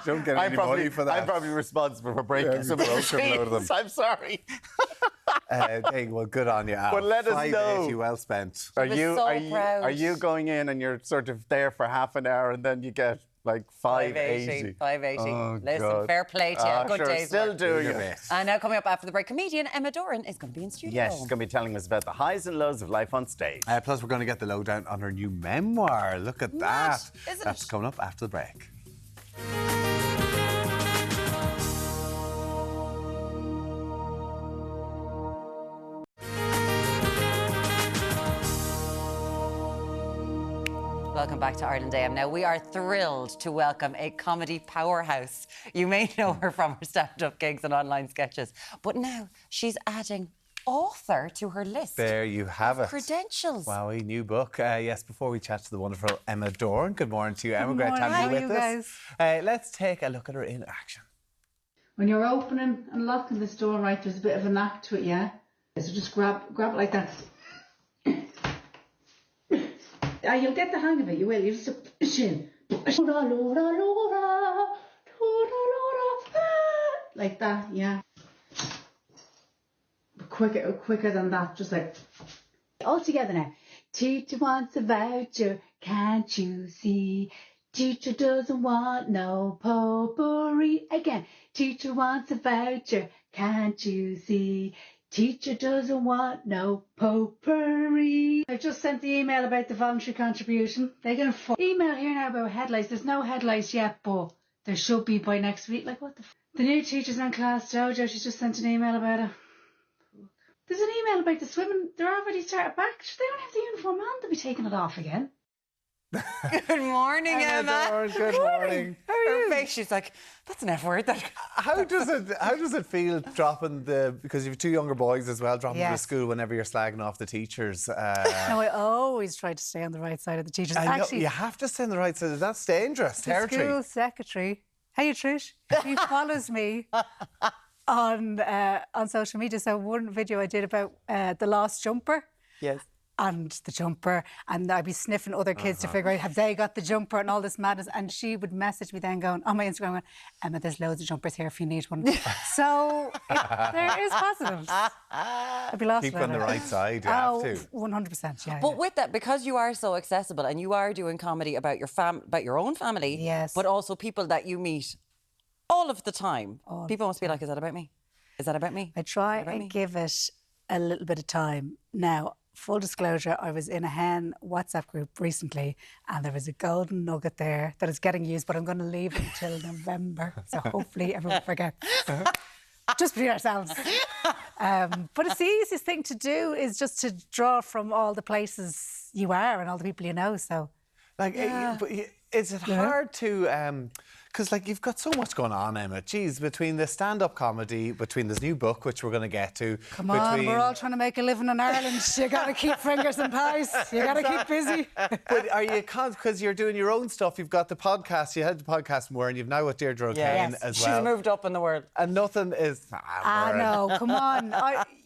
Speaker 1: Don't get any money for that.
Speaker 3: I'm probably responsible for breaking some
Speaker 1: broken
Speaker 3: machines.
Speaker 1: load of them.
Speaker 3: I'm sorry.
Speaker 1: Hey, well, good on you, Al.
Speaker 3: But let us
Speaker 1: 580,
Speaker 3: know.
Speaker 1: well spent.
Speaker 3: Are
Speaker 2: was
Speaker 3: you
Speaker 2: so
Speaker 3: are
Speaker 2: proud.
Speaker 3: you going in and you're sort of there for half an hour and then you get like 580?
Speaker 2: 580.
Speaker 3: Oh,
Speaker 2: Listen,
Speaker 3: God.
Speaker 2: fair play to you.
Speaker 3: Ah,
Speaker 2: Good
Speaker 3: sure,
Speaker 2: days.
Speaker 3: still
Speaker 2: work.
Speaker 3: do you.
Speaker 2: And now coming up after the break, comedian Emma Doran is going to be in studio.
Speaker 3: Yes, she's going to be telling us about the highs and lows of life on stage.
Speaker 1: Plus, we're going to get the lowdown on her new memoir. Look at that.
Speaker 2: Isn't
Speaker 1: That's
Speaker 2: it?
Speaker 1: coming up after the break.
Speaker 2: Welcome back to IrelandAM. Now, we are thrilled to welcome a comedy powerhouse. You may know her from her stand-up gigs and online sketches, but now she's adding author to her list.
Speaker 1: There you have it.
Speaker 2: Credentials.
Speaker 1: Wow, a new book. Yes, before we chat to the wonderful Emma Doran. Good morning to you, Emma. Great to have you with us. Let's take a look at her in action.
Speaker 16: When you're opening and locking this door, right, there's a bit of a knack to it, yeah? So just grab it like that. You'll get the hang of it, you will. You just push in. Like that, yeah. Quicker than that, just like... All together now. Teacher wants a voucher, can't you see? Teacher doesn't want no potpourri. Again, teacher wants a voucher, can't you see? Teacher doesn't want no potpourri. I just sent the email about the voluntary contribution. They're going to email here now about headlights. There's no headlights yet, but there should be by next week. Like, what the The new teacher's on class Jojo. She's just sent an email about it. There's an email about the swimming. They're already started back. They don't have the uniform on. They'll be taking it off again.
Speaker 2: Good morning, Emma.
Speaker 1: Doran, good morning.
Speaker 2: How are you? Her face, she's like, that's an F word.
Speaker 1: How does it feel dropping because you have two younger boys as well, dropping them to school whenever you're slagging off the teachers?
Speaker 17: No, I always try to stay on the right side of the teachers.
Speaker 1: Actually, you have to stay on the right side. That's dangerous territory.
Speaker 17: The school secretary, hey Trish, he follows me on social media. So one video I did about the lost jumper.
Speaker 2: Yes.
Speaker 17: and the jumper, and I'd be sniffing other kids to figure out have they got the jumper and all this madness. And she would message me then going on my Instagram going, Emma, there's loads of jumpers here if you need one. So there is positives. I'd be lost.
Speaker 1: Keep on the right side, you have to.
Speaker 17: 100%, yeah.
Speaker 2: But with that, because you are so accessible and you are doing comedy about your own family,
Speaker 17: yes,
Speaker 2: but also people that you meet all of the time, people must be like, is that about me? Is that about me?
Speaker 17: I try and give it a little bit of time. Now, full disclosure, I was in a hen WhatsApp group recently and there was a golden nugget there that is getting used, but I'm going to leave it until November. So hopefully everyone forgets. Just between ourselves. But it's the easiest thing to do is just to draw from all the places you are and all the people you know. So,
Speaker 1: like, is it hard to... Because, like, you've got so much going on, Emma. Geez, between the stand-up comedy, between this new book, which we're going to get to...
Speaker 17: Come on, we're all trying to make a living in Ireland. You got to keep fingers and pies. You got to keep busy.
Speaker 1: But are you... Because you're doing your own stuff. You've got the podcast. You had the podcast more, and you've now got Deirdre O'Kane as well.
Speaker 2: She's moved up in the world.
Speaker 1: And nothing is...
Speaker 17: I know, come on.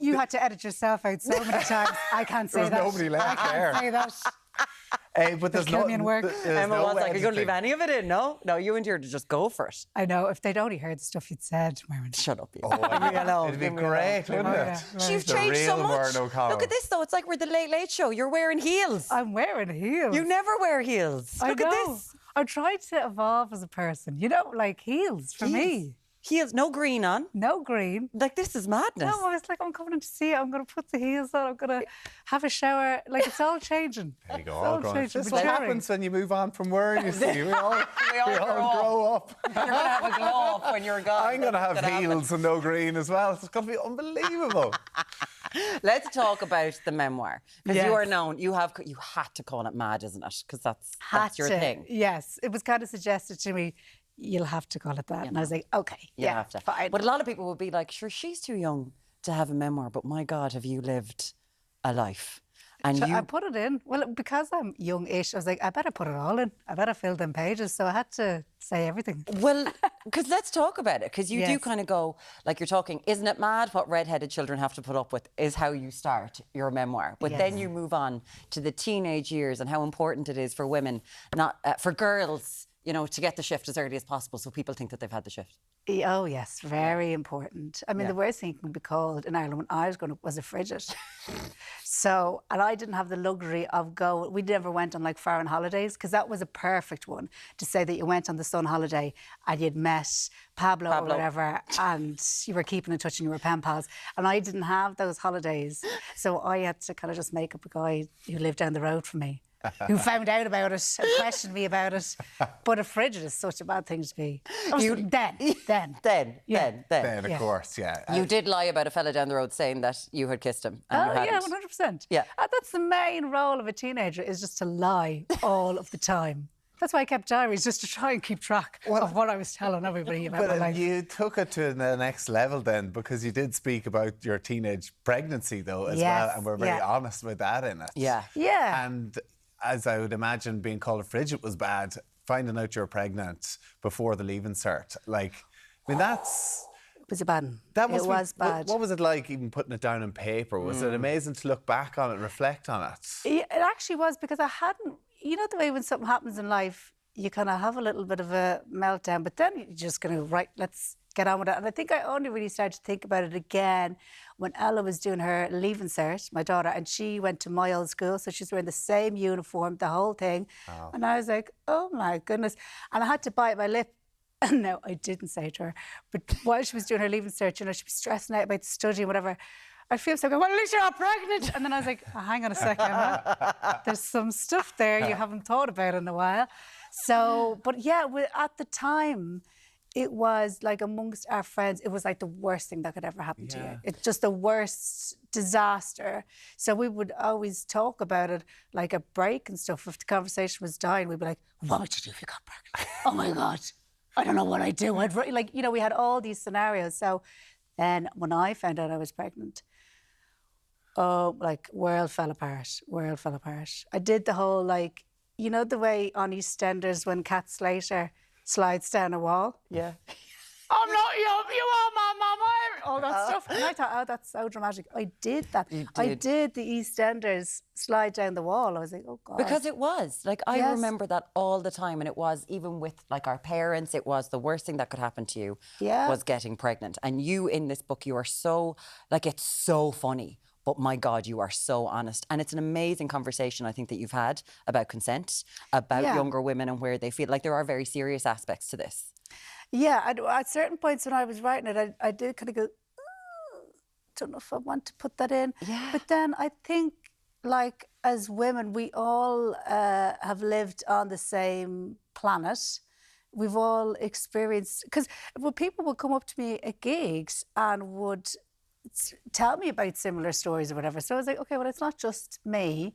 Speaker 17: You had to edit yourself out so many times. I can't say that.
Speaker 1: There's nobody left there.
Speaker 17: I can't say that.
Speaker 1: But there's no
Speaker 17: work.
Speaker 2: Emma was like, "Are you going to leave any of it in?" No, you and Deirdre just go for it.
Speaker 17: I know. If they'd only heard the stuff you'd said, Myron.
Speaker 2: Shut up, you.
Speaker 1: It'd be great, wouldn't it?
Speaker 2: You've changed so much. Look at this, though. It's like we're the Late Late Show. You're wearing heels.
Speaker 17: I'm wearing heels.
Speaker 2: You never wear heels. Look at this.
Speaker 17: I'm trying to evolve as a person. You know, like heels for me.
Speaker 2: Heels, no green on.
Speaker 17: No green.
Speaker 2: Like, this is madness.
Speaker 17: No, I was like, I'm coming in to see it. I'm going to put the heels on. I'm going to have a shower. Like, it's all changing.
Speaker 1: There you go, all growing. This is what happens when you move on from wearing, you see. We all grow up.
Speaker 2: You're going to have a glow up when you're gone.
Speaker 1: I'm going to have heels and no green as well. It's going to be unbelievable.
Speaker 2: Let's talk about the memoir. Because you are known, you had to call it mad, isn't it? Because that's your thing.
Speaker 17: Yes. It was kind of suggested to me, you'll have to call it that. And I was like, okay, have to. Fine.
Speaker 2: But a lot of people would be like, sure, she's too young to have a memoir, but my God, have you lived a life? And
Speaker 17: I put it in. Well, because I'm young-ish, I was like, I better put it all in. I better fill them pages. So I had to say everything.
Speaker 2: Well, because let's talk about it. Because you do kind of go, like you're talking, isn't it mad what redheaded children have to put up with is how you start your memoir. But then you move on to the teenage years and how important it is for women, not for girls, you know, to get the shift as early as possible so people think that they've had the shift.
Speaker 17: Oh, yes, very important. I mean, the worst thing it can be called in Ireland when I was growing up was a frigid. So, and I didn't have the luxury of we never went on like foreign holidays because that was a perfect one to say that you went on the sun holiday and you'd met Pablo or whatever and you were keeping in touch and you were pen pals. And I didn't have those holidays. So I had to kind of just make up a guy who lived down the road from me. Who found out about it and questioned me about it. But a frigid is such a bad thing to be.
Speaker 1: Then, of course,
Speaker 2: You did lie about a fella down the road saying that you had kissed him. And you hadn't.
Speaker 17: 100%.
Speaker 2: Yeah.
Speaker 17: That's the main role of a teenager, is just to lie all of the time. That's why I kept diaries, just to try and keep track of what I was telling everybody about my life.
Speaker 1: You took it to the next level then, because you did speak about your teenage pregnancy, though, as well, and we're very honest with that in it.
Speaker 2: Yeah.
Speaker 1: And as I would imagine, being called a frigid was bad, finding out you're pregnant before the leaving cert. Like, I mean, that's...
Speaker 17: It was bad.
Speaker 1: It
Speaker 17: was bad.
Speaker 1: What was it like, even putting it down on paper? Was it amazing to look back on it, reflect on it?
Speaker 17: It actually was, because I hadn't... You know the way when something happens in life, you kind of have a little bit of a meltdown, but then you're just going to, right, let's get on with it. And I think I only really started to think about it again when Ella was doing her leaving cert, my daughter, and she went to my old school, so she's wearing the same uniform, the whole thing. Oh. And I was like, oh my goodness. And I had to bite my lip. No, I didn't say it to her. But while she was doing her leaving cert, you know, she'd be stressing out about the study and whatever. I feel so good. Well, at least you're not pregnant. And then I was like, oh, hang on a second, Emma. There's some stuff there you haven't thought about in a while. So, but yeah, at the time, it was like amongst our friends, it was like the worst thing that could ever happen to you. It's just the worst disaster. So we would always talk about it like a break and stuff. If the conversation was dying, we'd be like, what would you do if you got pregnant? Oh my God, I don't know what I'd do. Like, you know, we had all these scenarios. So then when I found out I was pregnant, oh, like, world fell apart. I did the whole, like, you know the way on EastEnders when Cat Slater slides down a wall?
Speaker 2: Yeah.
Speaker 17: I'm not you are my mum. all that stuff. And I thought, oh, that's so dramatic. I did that. I did the EastEnders slide down the wall. I was like, oh, God.
Speaker 2: Because it was. Like, I remember that all the time. And it was, even with, like, our parents, it was the worst thing that could happen to you was getting pregnant. And you, in this book, you are so, like, it's so funny. But my God, you are so honest. And it's an amazing conversation, I think, that you've had about consent, about younger women and where they feel. Like, there are very serious aspects to this.
Speaker 17: Yeah, at certain points when I was writing it, I did kind of go, don't know if I want to put that in. Yeah. But then I think, like, as women, we all have lived on the same planet. We've all experienced... Because when people would come up to me at gigs and would tell me about similar stories or whatever. So I was like, okay, well, it's not just me.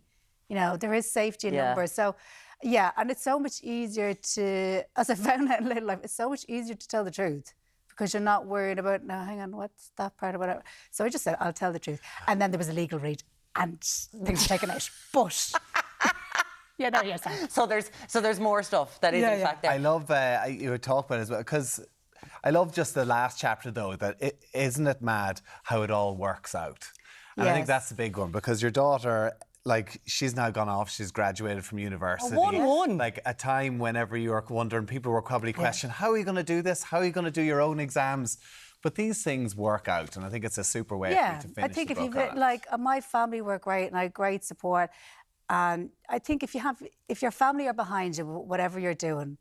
Speaker 17: You know, there is safety in numbers. So, yeah, and it's so much easier to, as I found out in later life, it's so much easier to tell the truth because you're not worried about, no, hang on, what's that part or whatever. So I just said, I'll tell the truth. And then there was a legal read and things were taken out. But... yeah, no, yes.
Speaker 2: So there's more stuff that is in fact there.
Speaker 1: I love you were talking about it as well, because I love just the last chapter, though, that isn't it mad how it all works out? And I think that's the big one, because your daughter, like, she's now gone off, she's graduated from university.
Speaker 2: A 1-1.
Speaker 1: Like, a time whenever you were wondering, people were probably questioning, how are you going to do this? How are you going to do your own exams? But these things work out, and I think it's a super way for you to finish
Speaker 17: I think
Speaker 1: the
Speaker 17: if
Speaker 1: book
Speaker 17: you like, my family were great, and I had great support. And I think if your family are behind you, whatever you're doing,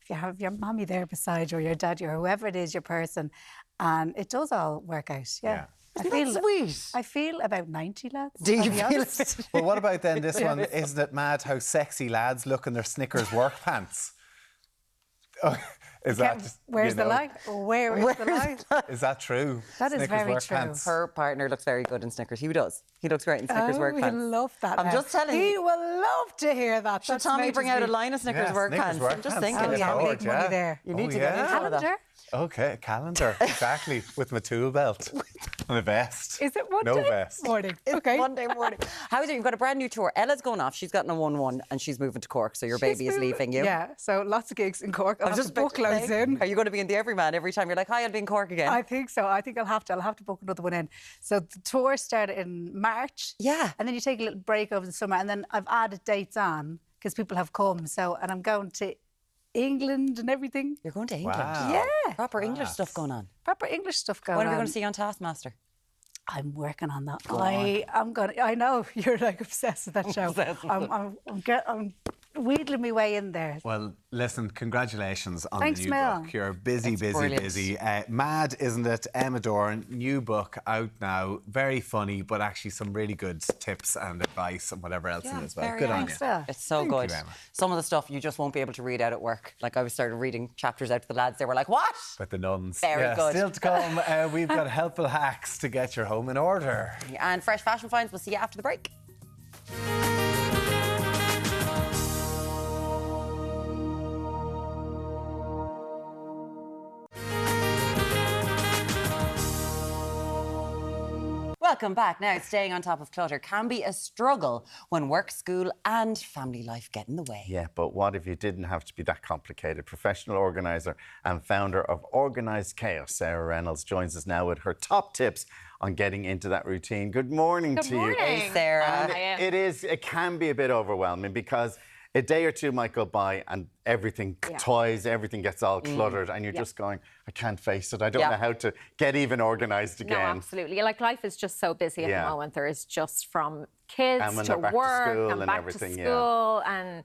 Speaker 17: if you have your mommy there beside you, or your daddy, or whoever it is, your person, and it does all work out. Yeah. I feel about 90, lads.
Speaker 2: Do you feel
Speaker 1: Well, what about then this one? Isn't it mad how sexy lads look in their Snickers work pants? Is that just,
Speaker 17: where's the line? Where is the line?
Speaker 1: Is that true?
Speaker 17: That is very true.
Speaker 1: Pants.
Speaker 2: Her partner looks very good in Snickers. He does. He looks great in Snickers work pants.
Speaker 17: We love that.
Speaker 2: I'm just telling you.
Speaker 17: He will love to hear that.
Speaker 2: Should Tommy bring out a line of Snickers work pants? I'm just thinking.
Speaker 17: Oh, yeah, big money there.
Speaker 2: You need to get into all of that.
Speaker 1: Okay, a calendar, exactly, with my tool belt and a vest.
Speaker 17: Is it Monday?
Speaker 1: No vest.
Speaker 17: Morning. Okay.
Speaker 2: Monday morning. How's it? You've got a brand new tour. Ella's going off. She's gotten a 1-1 and she's moving to Cork, so your baby is leaving you.
Speaker 17: Yeah, so lots of gigs in Cork. I'll just book loads in.
Speaker 2: Are you going to be in the Everyman every time you're like, hi, I'll be in Cork again?
Speaker 17: I think so. I think I'll have to book another one in. So the tour started in March.
Speaker 2: Yeah.
Speaker 17: And then you take a little break over the summer, and then I've added dates on because people have come. And I'm going to England and everything.
Speaker 2: You're going to England?
Speaker 1: Wow.
Speaker 17: Yeah.
Speaker 2: Proper English stuff going on.
Speaker 17: Proper English stuff going on.
Speaker 2: When are we going to see you on Taskmaster?
Speaker 17: I'm working on that. I know you're like obsessed with that show. I'm wheedling my way in there.
Speaker 1: Well, listen, congratulations on
Speaker 17: Thanks,
Speaker 1: the new
Speaker 17: Mel.
Speaker 1: book. You're busy. Mad, isn't it? Emma Doran, new book out now. Very funny, but actually some really good tips and advice and whatever else in it as well. Good on you.
Speaker 2: It's so
Speaker 1: Thank
Speaker 2: good.
Speaker 1: you, Emma.
Speaker 2: Some of the stuff you just won't be able to read out at work. Like, I started reading chapters out to the lads. They were like, what?
Speaker 1: With the nuns.
Speaker 2: Very good.
Speaker 1: Still to come, we've got helpful hacks to get your home in order.
Speaker 2: And fresh fashion finds. We'll see you after the break. Welcome back. Now, staying on top of clutter can be a struggle when work, school and family life get in the way.
Speaker 3: Yeah, but what if you didn't have to be that complicated? Professional organiser and founder of Organised Chaos, Sarah Reynolds, joins us now with her top tips on getting into that routine. Good morning to you.
Speaker 2: Hey, Sarah.
Speaker 3: And it can be a bit overwhelming because a day or two might go by and everything, toys, everything gets all cluttered and you're just going, I can't face it. I don't know how to get even organised again.
Speaker 15: No, absolutely. Like, life is just so busy at the moment. There is just from kids to work and back to school and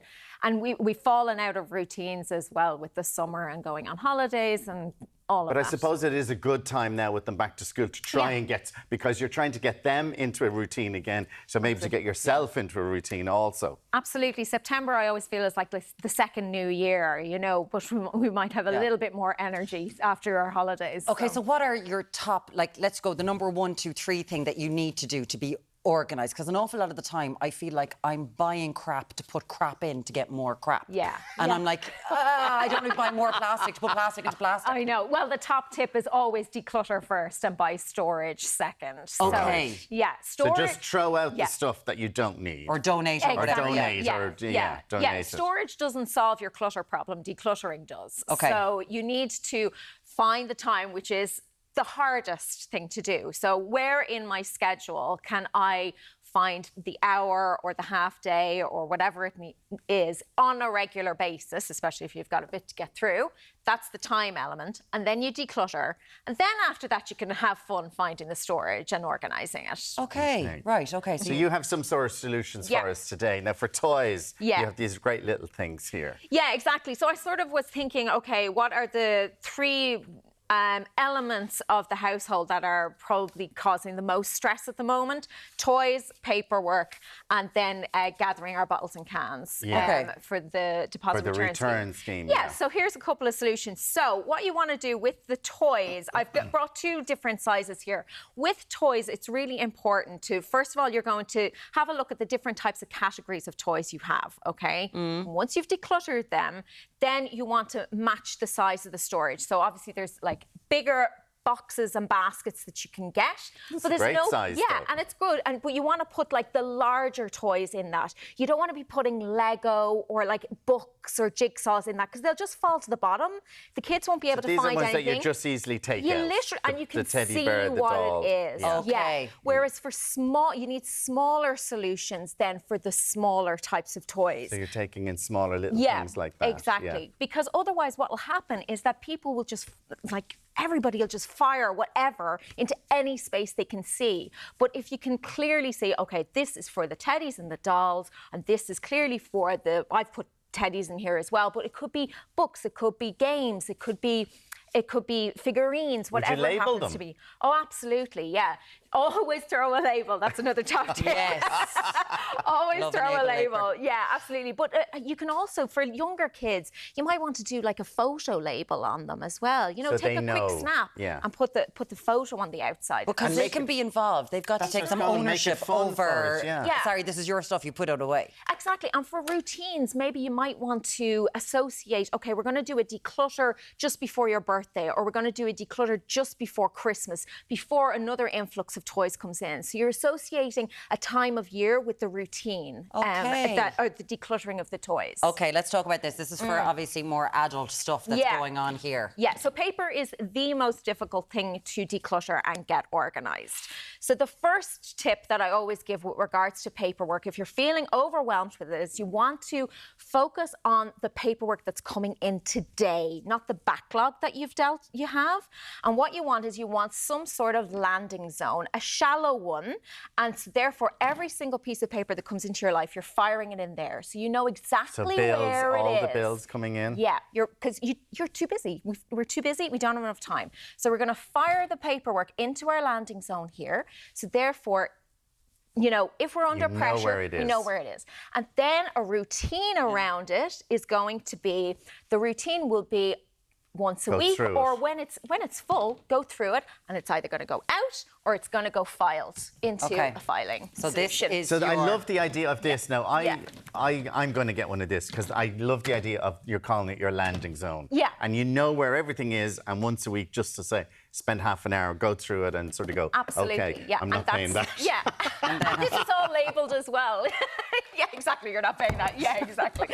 Speaker 15: we've fallen out of routines as well with the summer and going on holidays and all of that.
Speaker 3: But I suppose it is a good time now with them back to school to try and get, because you're trying to get them into a routine again, so maybe to get yourself into a routine also.
Speaker 15: Absolutely. September, I always feel, is like the second new year, you know, but we might have a little bit more energy after our holidays.
Speaker 2: Okay, so what are your top, like, let's go, the number 1, 2, 3 thing that you need to do to be organised? Because an awful lot of the time I feel like I'm buying crap to put crap in to get more crap.
Speaker 15: Yeah.
Speaker 2: And I'm like, I don't need to buy more plastic to put plastic into plastic.
Speaker 15: I know. Well, the top tip is always declutter first and buy storage second.
Speaker 2: Okay.
Speaker 15: So, yeah, storage.
Speaker 3: So just throw out the stuff that you don't need.
Speaker 2: Or donate or whatever.
Speaker 3: Donate
Speaker 15: Storage doesn't solve your clutter problem. Decluttering does.
Speaker 2: Okay.
Speaker 15: So you need to find the time, which is the hardest thing to do. So where in my schedule can I find the hour or the half day or whatever it is on a regular basis, especially if you've got a bit to get through. That's the time element. And then you declutter. And then after that, you can have fun finding the storage and organising it.
Speaker 2: Okay, right, okay.
Speaker 3: So you have some sort of solutions for us today. Now, for toys, you have these great little things here.
Speaker 15: Yeah, exactly. So I sort of was thinking, okay, what are the three elements of the household that are probably causing the most stress at the moment? Toys, paperwork, and then gathering our bottles and cans for the deposit return scheme. Yeah, so here's a couple of solutions. So what you want to do with the toys, I've brought two different sizes here. With toys, it's really important to, first of all, you're going to have a look at the different types of categories of toys you have, okay? Once you've decluttered them, then you want to match the size of the storage. So obviously there's like bigger boxes and baskets that you can get.
Speaker 3: But there's great size,
Speaker 15: yeah, and it's good. But you want to put like the larger toys in that. You don't want to be putting Lego or like books or jigsaws in that because they'll just fall to the bottom. The kids won't be able to find anything.
Speaker 3: These are ones that you just easily take out.
Speaker 15: Literally, and you can see
Speaker 3: bear,
Speaker 15: what it is.
Speaker 3: Yeah.
Speaker 15: Yeah. Whereas for small, you need smaller solutions than for the smaller types of toys.
Speaker 3: So you're taking in smaller little things like that.
Speaker 15: Exactly. Because otherwise what will happen is that people will just everybody will just fire whatever into any space they can see. But if you can clearly see, okay, this is for the teddies and the dolls, and this is clearly for I've put teddies in here as well, but it could be books, it could be games, it could be figurines, whatever it happens to be. Oh, absolutely, yeah. Always throw a label. That's another top tip.
Speaker 2: Yes.
Speaker 15: Always throw a label. Yeah, absolutely. But you can also, for younger kids, you might want to do like a photo label on them as well. You know,
Speaker 3: so
Speaker 15: take a quick snap and put the photo on the outside.
Speaker 2: Because they can be involved. They've got to take some ownership over. Sorry, this is your stuff. You put it away.
Speaker 15: Exactly. And for routines, maybe you might want to associate. Okay, we're going to do a declutter just before your birthday, or we're going to do a declutter just before Christmas, before another influx of toys comes in. So you're associating a time of year with the routine, or the decluttering of the toys.
Speaker 2: Okay, let's talk about this. This is for obviously more adult stuff that's going on here.
Speaker 15: Yeah, so paper is the most difficult thing to declutter and get organised. So the first tip that I always give with regards to paperwork, if you're feeling overwhelmed with it, is you want to focus on the paperwork that's coming in today, not the backlog that you have. And what you want is some sort of landing zone, a shallow one, and so therefore every single piece of paper that comes into your life, you're firing it in there, so you know exactly where it is.
Speaker 3: All the bills coming in.
Speaker 15: Yeah, because you're too busy. We're too busy. We don't have enough time. So we're going to fire the paperwork into our landing zone here. So therefore, you know, if we're under pressure, we know where it is. And then a routine around it is going to be, the routine will be once a week, or when it's full, go through it, and it's either going to go out or it's going to go filed into a filing solution.
Speaker 3: I love the idea of this. Now, I'm going to get one of this because I love the idea of you're calling it your landing zone.
Speaker 15: Yeah.
Speaker 3: And you know where everything is, and once a week, just to say, spend half an hour, go through it, and sort of go, okay, I'm not paying that.
Speaker 15: Yeah. This is all labelled as well. Yeah, exactly. You're not paying that. Yeah, exactly.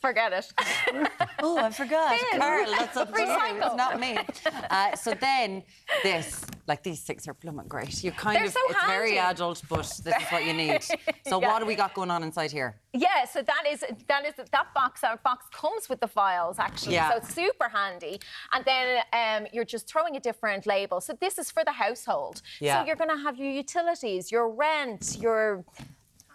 Speaker 15: Forget it.
Speaker 2: Oh, I forgot. Carl, that's up to you. It's not me. So then these things are blooming great. It's very adult, but this is what you need. So what do we got going on inside here?
Speaker 15: Yeah, so that box. Our box comes with the files actually, so it's super handy. And then you're just throwing a different label. So this is for the household. Yeah. So you're going to have your utilities, your rent,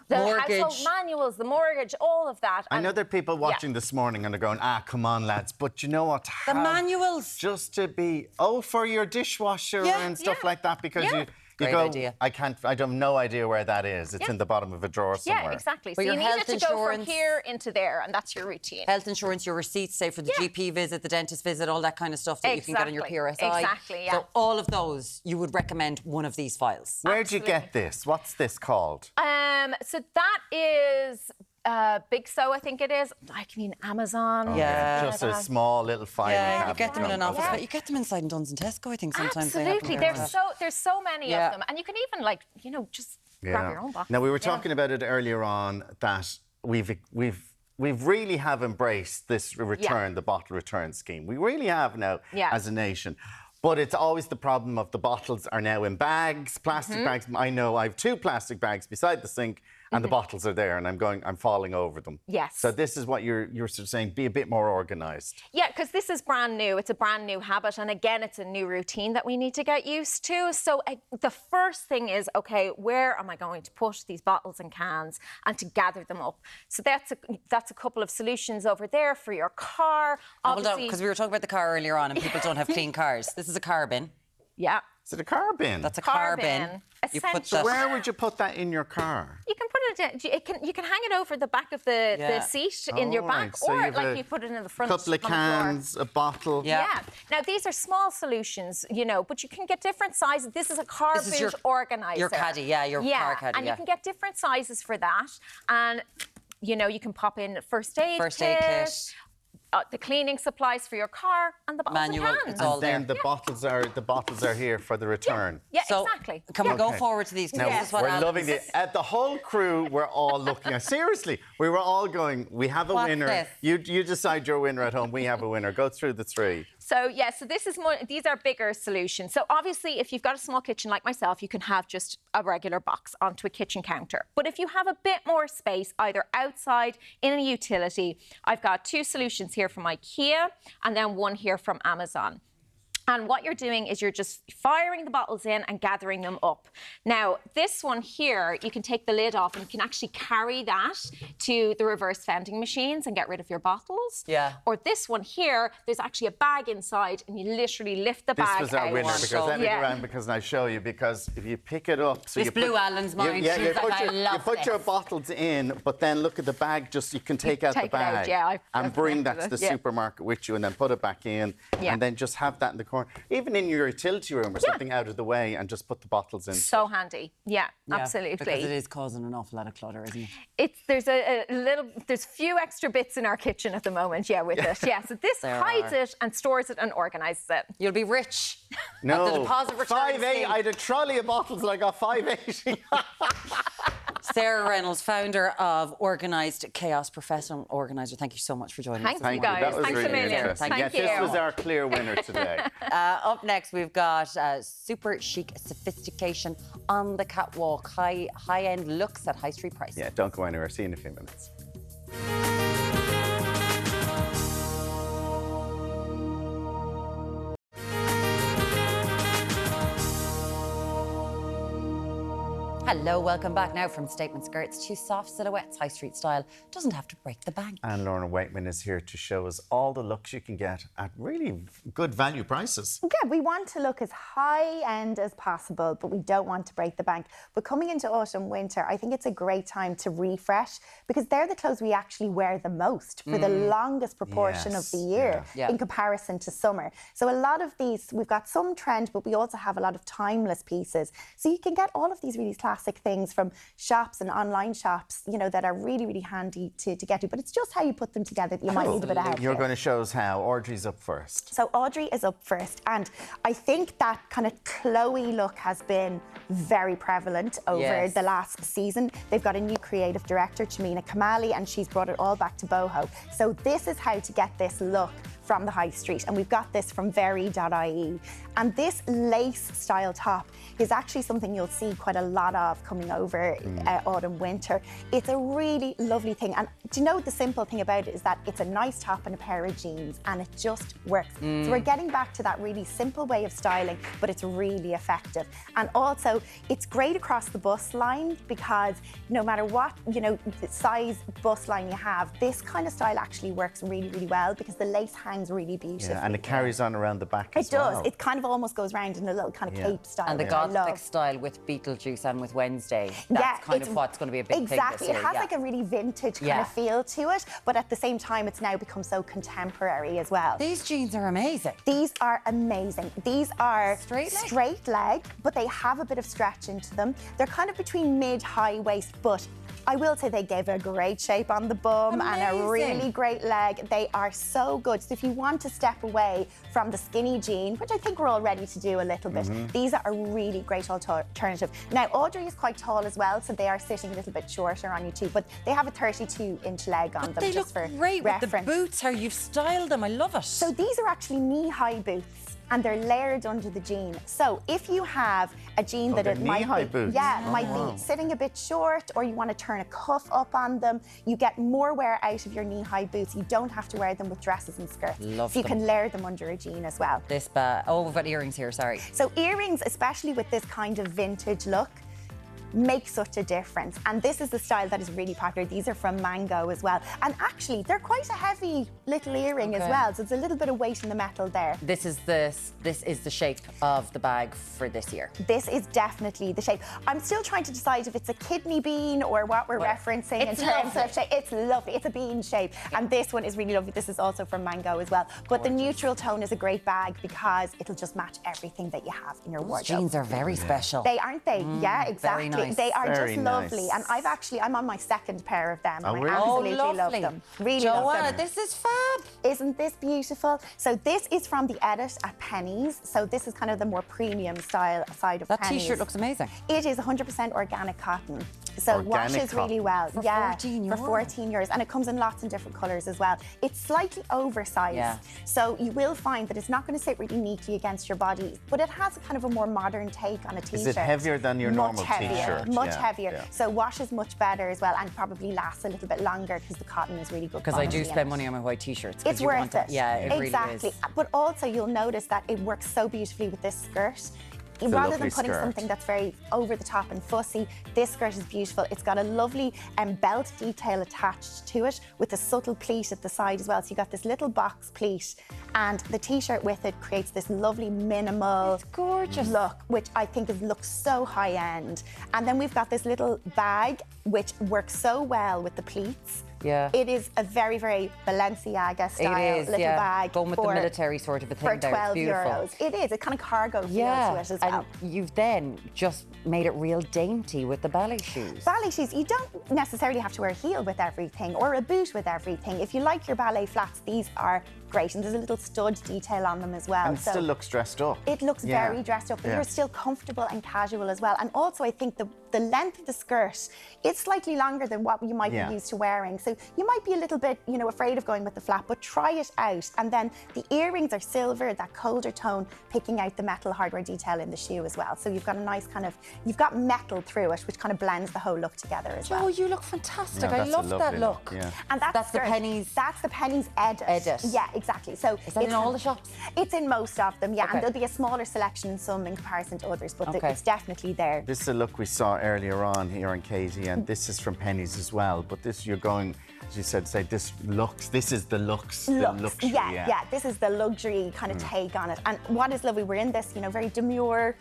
Speaker 15: the mortgage, household manuals, the mortgage, all of that.
Speaker 3: I know there are people watching this morning and they're going, come on, lads. But you know what?
Speaker 2: The manuals.
Speaker 3: Just to be, for your dishwasher and stuff like that, because you
Speaker 2: Great idea.
Speaker 3: I have no idea where that is. It's in the bottom of a drawer somewhere.
Speaker 15: Yeah, exactly. So you need it to go from here into there, and that's your routine.
Speaker 2: Health insurance, your receipts, say for the GP visit, the dentist visit, all that kind of stuff that you can get on your PRSI.
Speaker 15: Exactly, yeah.
Speaker 2: So all of those, you would recommend one of these files.
Speaker 3: Where'd you get this? What's this called?
Speaker 15: So that is Big So, I think it is. Amazon.
Speaker 2: Yeah.
Speaker 3: Just a small little file.
Speaker 2: Yeah, you get them in an office. But you get them inside in Duns and Tesco, I think, sometimes.
Speaker 15: Absolutely. There's so many of them. And you can even, just grab your own box.
Speaker 3: Now, we were talking about it earlier on that we've we've really have embraced this return, the bottle return scheme. We really have now as a nation. But it's always the problem of the bottles are now in bags, plastic bags. I know I have 2 plastic bags beside the sink and the bottles are there and I'm falling over them.
Speaker 15: Yes.
Speaker 3: So this is what you're sort of saying, be a bit more organised.
Speaker 15: Yeah, because this is brand new. It's a brand new habit. And again, it's a new routine that we need to get used to. So the first thing is, OK, where am I going to put these bottles and cans and to gather them up? So that's a couple of solutions over there for your car.
Speaker 2: Hold on, because we were talking about the car earlier on and people don't have clean cars. This is a car bin.
Speaker 15: Yeah.
Speaker 3: Is it a car bin?
Speaker 2: That's a car bin.
Speaker 3: You put that... Where would you put that in your car?
Speaker 15: You can put it. You can hang it over the back of the seat in your back,
Speaker 3: so
Speaker 15: or like you put it in the front.
Speaker 3: A couple of cans, a bottle.
Speaker 15: Yeah. Now these are small solutions, you know, but you can get different sizes. This is a car boot organizer.
Speaker 2: Your caddy, your car caddy.
Speaker 15: And you can get different sizes for that, and you know you can pop in first aid kit. The cleaning supplies for your car and the bottles and cans.
Speaker 2: It's all there.
Speaker 3: And then the bottles are here for the return.
Speaker 15: Yeah, exactly.
Speaker 2: Can we go forward to these?
Speaker 3: Now, we're loving it. The whole crew, we're all looking at. Seriously, we were all going, we have a winner. You decide your winner at home. We have a winner. Go through the 3.
Speaker 15: So, this is more, these are bigger solutions. So, obviously, if you've got a small kitchen like myself, you can have just a regular box onto a kitchen counter. But if you have a bit more space, either outside, in a utility, I've got 2 solutions here from IKEA and then 1 here from Amazon. And what you're doing is you're just firing the bottles in and gathering them up. Now, this one here, you can take the lid off and you can actually carry that to the reverse vending machines and get rid of your bottles.
Speaker 2: Yeah.
Speaker 15: Or this one here, there's actually a bag inside and you literally lift the bag out.
Speaker 3: This was our winner, because let me go around because I show you, because if you pick it up... So
Speaker 2: this blew Alan's mind.
Speaker 3: You put your bottles in, but then look at the bag, just you can take out the bag and bring that to the supermarket with you and then put it back in and then just have that in the corner. Even in your utility room or something out of the way and just put the bottles in.
Speaker 15: So handy. Yeah, absolutely.
Speaker 2: Because it is causing an awful lot of clutter, isn't it?
Speaker 15: There's few extra bits in our kitchen at the moment, with it. Yeah, so this hides it and stores it and organises it.
Speaker 2: You'll be rich.
Speaker 3: No.
Speaker 2: At the deposit return
Speaker 3: scheme. I had a trolley of bottles and I got 5.80.
Speaker 2: Sarah Reynolds, founder of Organised Chaos, professional organiser. Thank you so much for joining us.
Speaker 15: Thank you, guys.
Speaker 3: That was
Speaker 15: Thanks
Speaker 3: really
Speaker 15: a million.
Speaker 3: interesting.
Speaker 15: Thank you.
Speaker 3: This was our clear winner today.
Speaker 2: Up next, we've got super chic sophistication on the catwalk. High-end looks at high street prices.
Speaker 3: Yeah, don't go anywhere. See you in a few minutes.
Speaker 2: Hello, welcome back now from statement skirts to soft silhouettes. High street style doesn't have to break the bank.
Speaker 3: And Lorna Waitman is here to show us all the looks you can get at really good value prices.
Speaker 14: Yeah, we want to look as high-end as possible, but we don't want to break the bank. But coming into autumn, winter, I think it's a great time to refresh, because they're the clothes we actually wear the most for the longest proportion of the year in comparison to summer. So a lot of these, we've got some trend, but we also have a lot of timeless pieces. So you can get all of these really classic things from shops and online shops, you know, that are really, really handy to get to. But it's just how you put them together that you might need a bit of help.
Speaker 3: You're going to show us how. Audrey's up first.
Speaker 14: So Audrey is up first, and I think that kind of Chloe look has been very prevalent over the last season. They've got a new creative director, Chamina Kamali, and she's brought it all back to boho. So this is how to get this look from the high street, and we've got this from very.ie. And this lace style top is actually something you'll see quite a lot of coming over autumn, winter. It's a really lovely thing. And do you know the simple thing about it is that it's a nice top and a pair of jeans, and it just works. So we're getting back to that really simple way of styling, but it's really effective. And also, it's great across the bus line, because no matter what, you know, size bus line you have, this kind of style actually works really, really well, because the lace hangs really beautifully.
Speaker 3: Yeah, and it carries on around the back as
Speaker 14: well. It
Speaker 3: does.
Speaker 14: It kind of almost goes round in a little kind of cape style.
Speaker 2: And the Gothic style with Beetlejuice and with Wednesday. That's kind of what's going to be a big thing this year.
Speaker 14: It has like a really vintage kind of feel to it, but at the same time, it's now become so contemporary as well.
Speaker 2: These jeans are amazing.
Speaker 14: These are amazing. These are straight leg, but they have a bit of stretch into them. They're kind of between mid-high waist, but I will say they gave a great shape on the bum and a really great leg. They are so good. So if you want to step away from the skinny jean, which I think we're all ready to do a little bit, these are a really great alternative. Now, Audrey is quite tall as well, so they are sitting a little bit shorter on you too, but they have a 32-inch leg on them.
Speaker 2: They
Speaker 14: just
Speaker 2: look
Speaker 14: for
Speaker 2: great
Speaker 14: reference.
Speaker 2: with the boots, how you've styled them. I love it.
Speaker 14: So these are actually knee-high boots, and they're layered under the jean. So if you have a jean that it might be,
Speaker 3: boots.
Speaker 14: might be sitting a bit short, or you want to turn a cuff up on them, you get more wear out of your knee-high boots. You don't have to wear them with dresses and skirts.
Speaker 2: Love
Speaker 14: so you
Speaker 2: them.
Speaker 14: can layer them under a jean as well.
Speaker 2: We've got earrings here, sorry.
Speaker 14: So earrings, especially with this kind of vintage look, make such a difference. And this is the style that is really popular. These are from Mango as well. And actually, they're quite a heavy little earring as well. So it's a little bit of weight in the metal there.
Speaker 2: This is the shape of the bag for this year.
Speaker 14: This is definitely the shape. I'm still trying to decide if it's a kidney bean or what we're referencing in terms of shape. It's lovely. It's a bean shape. And this one is really lovely. This is also from Mango as well. But the neutral tone is a great bag because it'll just match everything that you have in your wardrobe.
Speaker 2: Jeans are very special.
Speaker 14: They aren't they? Yeah, exactly.
Speaker 2: Very nice.
Speaker 14: They are
Speaker 3: Very
Speaker 14: just lovely.
Speaker 3: nice.
Speaker 14: And I'm on my second pair of them.
Speaker 3: Oh,
Speaker 14: and
Speaker 3: really?
Speaker 14: I absolutely love
Speaker 2: lovely.
Speaker 14: them. Really love
Speaker 2: Joanna,
Speaker 14: them.
Speaker 2: this is fab.
Speaker 14: Isn't this beautiful? So this is from the Edit at Pennies. So this is kind of the more premium style side of
Speaker 2: That
Speaker 14: Pennies.
Speaker 2: t-shirt looks amazing.
Speaker 14: It is 100% organic cotton. So it
Speaker 3: Organic
Speaker 14: washes really
Speaker 3: cotton.
Speaker 14: well.
Speaker 2: For
Speaker 14: yeah,
Speaker 2: 14
Speaker 14: for
Speaker 2: €14.
Speaker 14: 14 euros. And it comes in lots and different colours as well. It's slightly oversized.
Speaker 2: Yeah.
Speaker 14: So you will find that it's not going to sit really neatly against your body, but it has a kind of a more modern take on a t-shirt.
Speaker 3: Is it heavier than your normal t-shirt?
Speaker 14: Much
Speaker 3: Yeah,
Speaker 14: heavier.
Speaker 3: yeah.
Speaker 14: So washes much better as well, and probably lasts a little bit longer because the cotton is really good.
Speaker 2: Because I do
Speaker 14: quality in
Speaker 2: spend
Speaker 14: it.
Speaker 2: money on my white t-shirts.
Speaker 14: It's worth it.
Speaker 2: Yeah, it
Speaker 14: exactly.
Speaker 2: really is.
Speaker 14: But also you'll notice that it works so beautifully with this skirt. Rather
Speaker 3: lovely
Speaker 14: than putting
Speaker 3: skirt.
Speaker 14: something that's very over the top and fussy, this skirt is beautiful. It's got a lovely belt detail attached to it with a subtle pleat at the side as well. So you got this little box pleat, and the t-shirt with it creates this lovely minimal,
Speaker 2: It's gorgeous.
Speaker 14: look, which I think looks so high end. And then we've got this little bag which works so well with the pleats.
Speaker 2: Yeah.
Speaker 14: It is a very, very Balenciaga style little bag.
Speaker 2: Going with the military sort of a thing
Speaker 14: for
Speaker 2: there. It's
Speaker 14: 12
Speaker 2: beautiful.
Speaker 14: euros. It is. It kind of cargo feel to it as well.
Speaker 2: And you've then just made it real dainty with the ballet shoes.
Speaker 14: Ballet shoes, you don't necessarily have to wear a heel with everything or a boot with everything. If you like your ballet flats, these are great. And there's a little stud detail on them as well.
Speaker 3: And it still looks dressed up.
Speaker 14: It looks very dressed up, but you're still comfortable and casual as well. And also, I think the length of the skirt, it's slightly longer than what you might be used to wearing. So you might be a little bit, afraid of going with the flat, but try it out. And then the earrings are silver, that colder tone, picking out the metal hardware detail in the shoe as well. So you've got a nice you've got metal through it, which kind of blends the whole look together as well.
Speaker 2: Oh, you look fantastic.
Speaker 3: Yeah,
Speaker 2: I
Speaker 3: that's a
Speaker 2: love that
Speaker 3: lovely
Speaker 2: look.
Speaker 3: Yeah.
Speaker 14: And
Speaker 2: That's the Pennies.
Speaker 14: That's the Pennies Edit. Yeah, exactly. So
Speaker 2: Is that in all the shops?
Speaker 14: It's in most of them, yeah.
Speaker 2: Okay.
Speaker 14: And there'll be a smaller selection in some in comparison to others, but it's definitely there.
Speaker 3: This is a look we saw earlier on here on Katie, and this is from Pennies as well. But this, you're going, as you said, this is the looks. The luxury,
Speaker 14: yeah. This is the luxury kind of take on it. And what is lovely, we're in this, very demure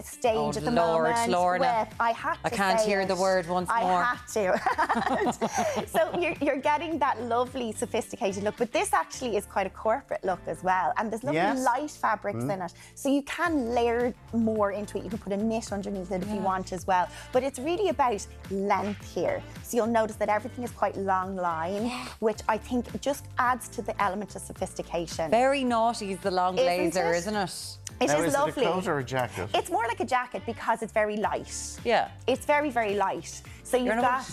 Speaker 14: stage at the moment.
Speaker 2: Lorna.
Speaker 14: I
Speaker 2: can't hear the word once more.
Speaker 14: I had to. So you're getting that lovely, sophisticated look, but this actually is quite a corporate look as well. And there's lovely light fabrics in it. So you can layer more into it. You can put a knit underneath it if you want as well. But it's really about length here. So you'll notice that everything is quite long line, which I think just adds to the element of sophistication.
Speaker 2: Very naughty is the long blazer, isn't it?
Speaker 14: It is
Speaker 3: is
Speaker 14: lovely.
Speaker 3: It a coat or a jacket?
Speaker 14: It's more like a jacket because it's very light.
Speaker 2: Yeah.
Speaker 14: It's very, very light. So you've got...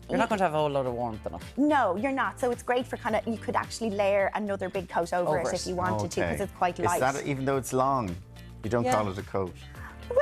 Speaker 2: You're not going to have a whole lot of warmth enough.
Speaker 14: No, you're not. So it's great for you could actually layer another big coat over it if you wanted to, because it's quite light.
Speaker 3: Is that, even though it's long, you don't call it a coat?
Speaker 14: Well,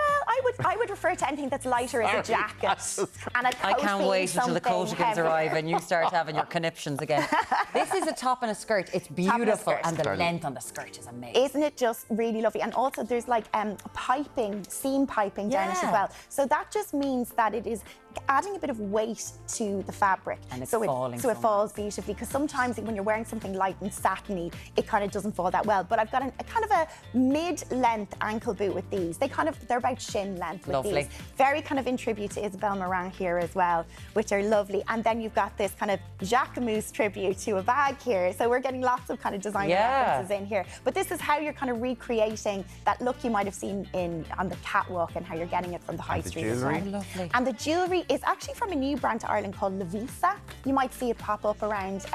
Speaker 14: I would refer to anything that's lighter as a jacket. And a coat
Speaker 2: I can't wait until the
Speaker 14: something
Speaker 2: coatigans
Speaker 14: heavier.
Speaker 2: arrive and you start having your conniptions again. This is a top and a skirt. It's beautiful, and the length on the skirt is amazing.
Speaker 14: Isn't it just really lovely? And also there's like piping, seam piping down it as well. So that just means that it is adding a bit of weight to the fabric.
Speaker 2: And it's
Speaker 14: falling. So it falls beautifully, because sometimes when you're wearing something light and satiny, it kind of doesn't fall that well. But I've got a kind of a mid-length ankle boot with these. They're about shin length with these. Very kind of in tribute to Isabel Marant here as well, which are lovely. And then you've got this kind of Jacquemus tribute to a bag here. So we're getting lots of kind of designer references in here. But this is how you're kind of recreating that look you might have seen on the catwalk, and how you're getting it from the high street as well.
Speaker 2: Lovely.
Speaker 14: And the jewellery It's actually from a new brand to Ireland called Lavisa. You might see it pop up around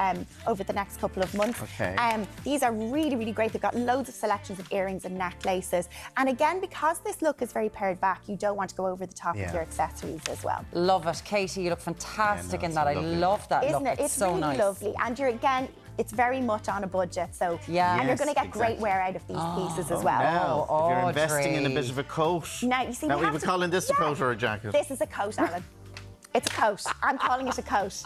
Speaker 14: over the next couple of months.
Speaker 3: Okay.
Speaker 14: These are really, really great. They've got loads of selections of earrings and necklaces. And again, because this look is very pared back, you don't want to go over the top of your accessories as well.
Speaker 2: Love it. Katie, you look fantastic in that. I love that
Speaker 14: Isn't
Speaker 2: look.
Speaker 14: it? It's
Speaker 2: so
Speaker 14: really
Speaker 2: nice.
Speaker 14: lovely. And you're, again, it's very much on a budget, so and you're going to get great wear out of these pieces as well.
Speaker 3: Now, if you're investing in a bit of a coat.
Speaker 14: Now, you see,
Speaker 3: we were calling this a coat or a jacket?
Speaker 14: This is a coat, Alan. It's a coat. I'm calling it a coat.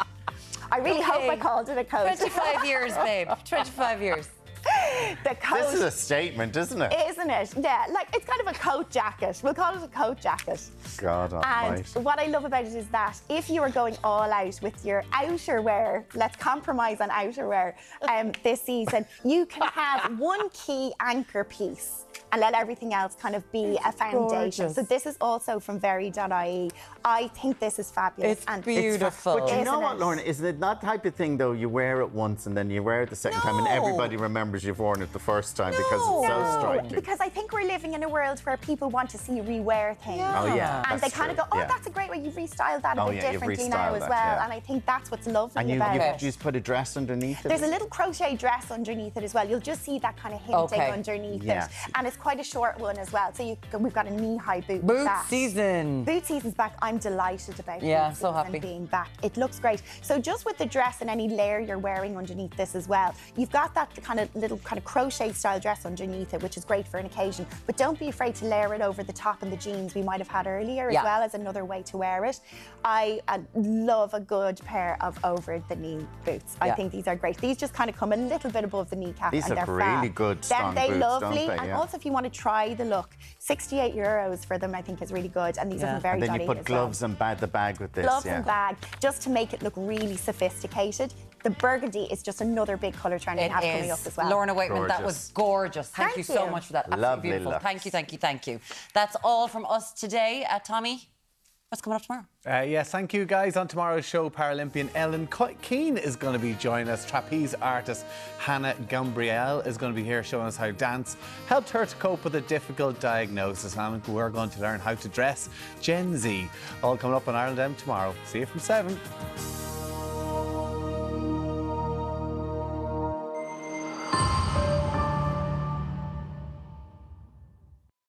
Speaker 14: I really hope I called it a coat.
Speaker 2: 25 years, babe. 25 years.
Speaker 14: The coat.
Speaker 3: This is a statement, isn't it?
Speaker 14: Isn't it? Yeah, like it's kind of a coat jacket. We'll call it a coat jacket.
Speaker 3: God almighty.
Speaker 14: And what I love about it is that if you are going all out with your outerwear, let's compromise on outerwear this season, you can have one key anchor piece and let everything else kind of be a foundation.
Speaker 2: Gorgeous.
Speaker 14: So this is also from very.ie. I think this is fabulous.
Speaker 2: It's beautiful.
Speaker 3: But you know what, Lorna, isn't it that type of thing though, you wear it once and then you wear it the second time and everybody remembers you've worn it the first time because it's so striking.
Speaker 14: Because I think we're living in a world where people want to see you rewear things.
Speaker 3: Oh yeah.
Speaker 14: And they kind of go, oh, that's a great way. You've restyled that a bit differently now as well. And I think that's what's lovely about it.
Speaker 3: And you just put a dress underneath it?
Speaker 14: There's a little crochet dress underneath it as well. You'll just see that kind of hinting underneath it. And it's quite a short one as well. So we've got a knee-high boot.
Speaker 2: Boot season.
Speaker 14: Boot season's back. I'm delighted about
Speaker 2: boot
Speaker 14: so happy being back. It looks great. So just with the dress and any layer you're wearing underneath this as well, you've got that kind of crochet style dress underneath it, which is great for an occasion. But don't be afraid to layer it over the top and the jeans we might have had earlier as well as another way to wear it. I love a good pair of over-the-knee boots. I think these are great. These just kind of come a little bit above the kneecap.
Speaker 3: These
Speaker 14: and
Speaker 3: are
Speaker 14: they're
Speaker 3: really good strong boots,
Speaker 14: lovely.
Speaker 3: don't they?
Speaker 14: And also if you want to try the look, €68 for them I think is really good. And these are from very.
Speaker 3: And then you put gloves and the bag with this.
Speaker 14: Gloves and bag, just to make it look really sophisticated. The burgundy is just another big colour trend we have coming up as well.
Speaker 2: Lorna Waitman, that was gorgeous. Thank you so much for that. Absolutely
Speaker 3: Lovely
Speaker 2: beautiful.
Speaker 3: look.
Speaker 2: Thank you, thank you, thank you. That's all from us today. Tommy, what's coming up tomorrow?
Speaker 1: Yes, thank you guys. On tomorrow's show, Paralympian Ellen Keane is going to be joining us. Trapeze artist Hannah Gambriel is going to be here showing us how dance helped her to cope with a difficult diagnosis. And we're going to learn how to dress Gen Z. All coming up on IrelandAM tomorrow. See you from 7.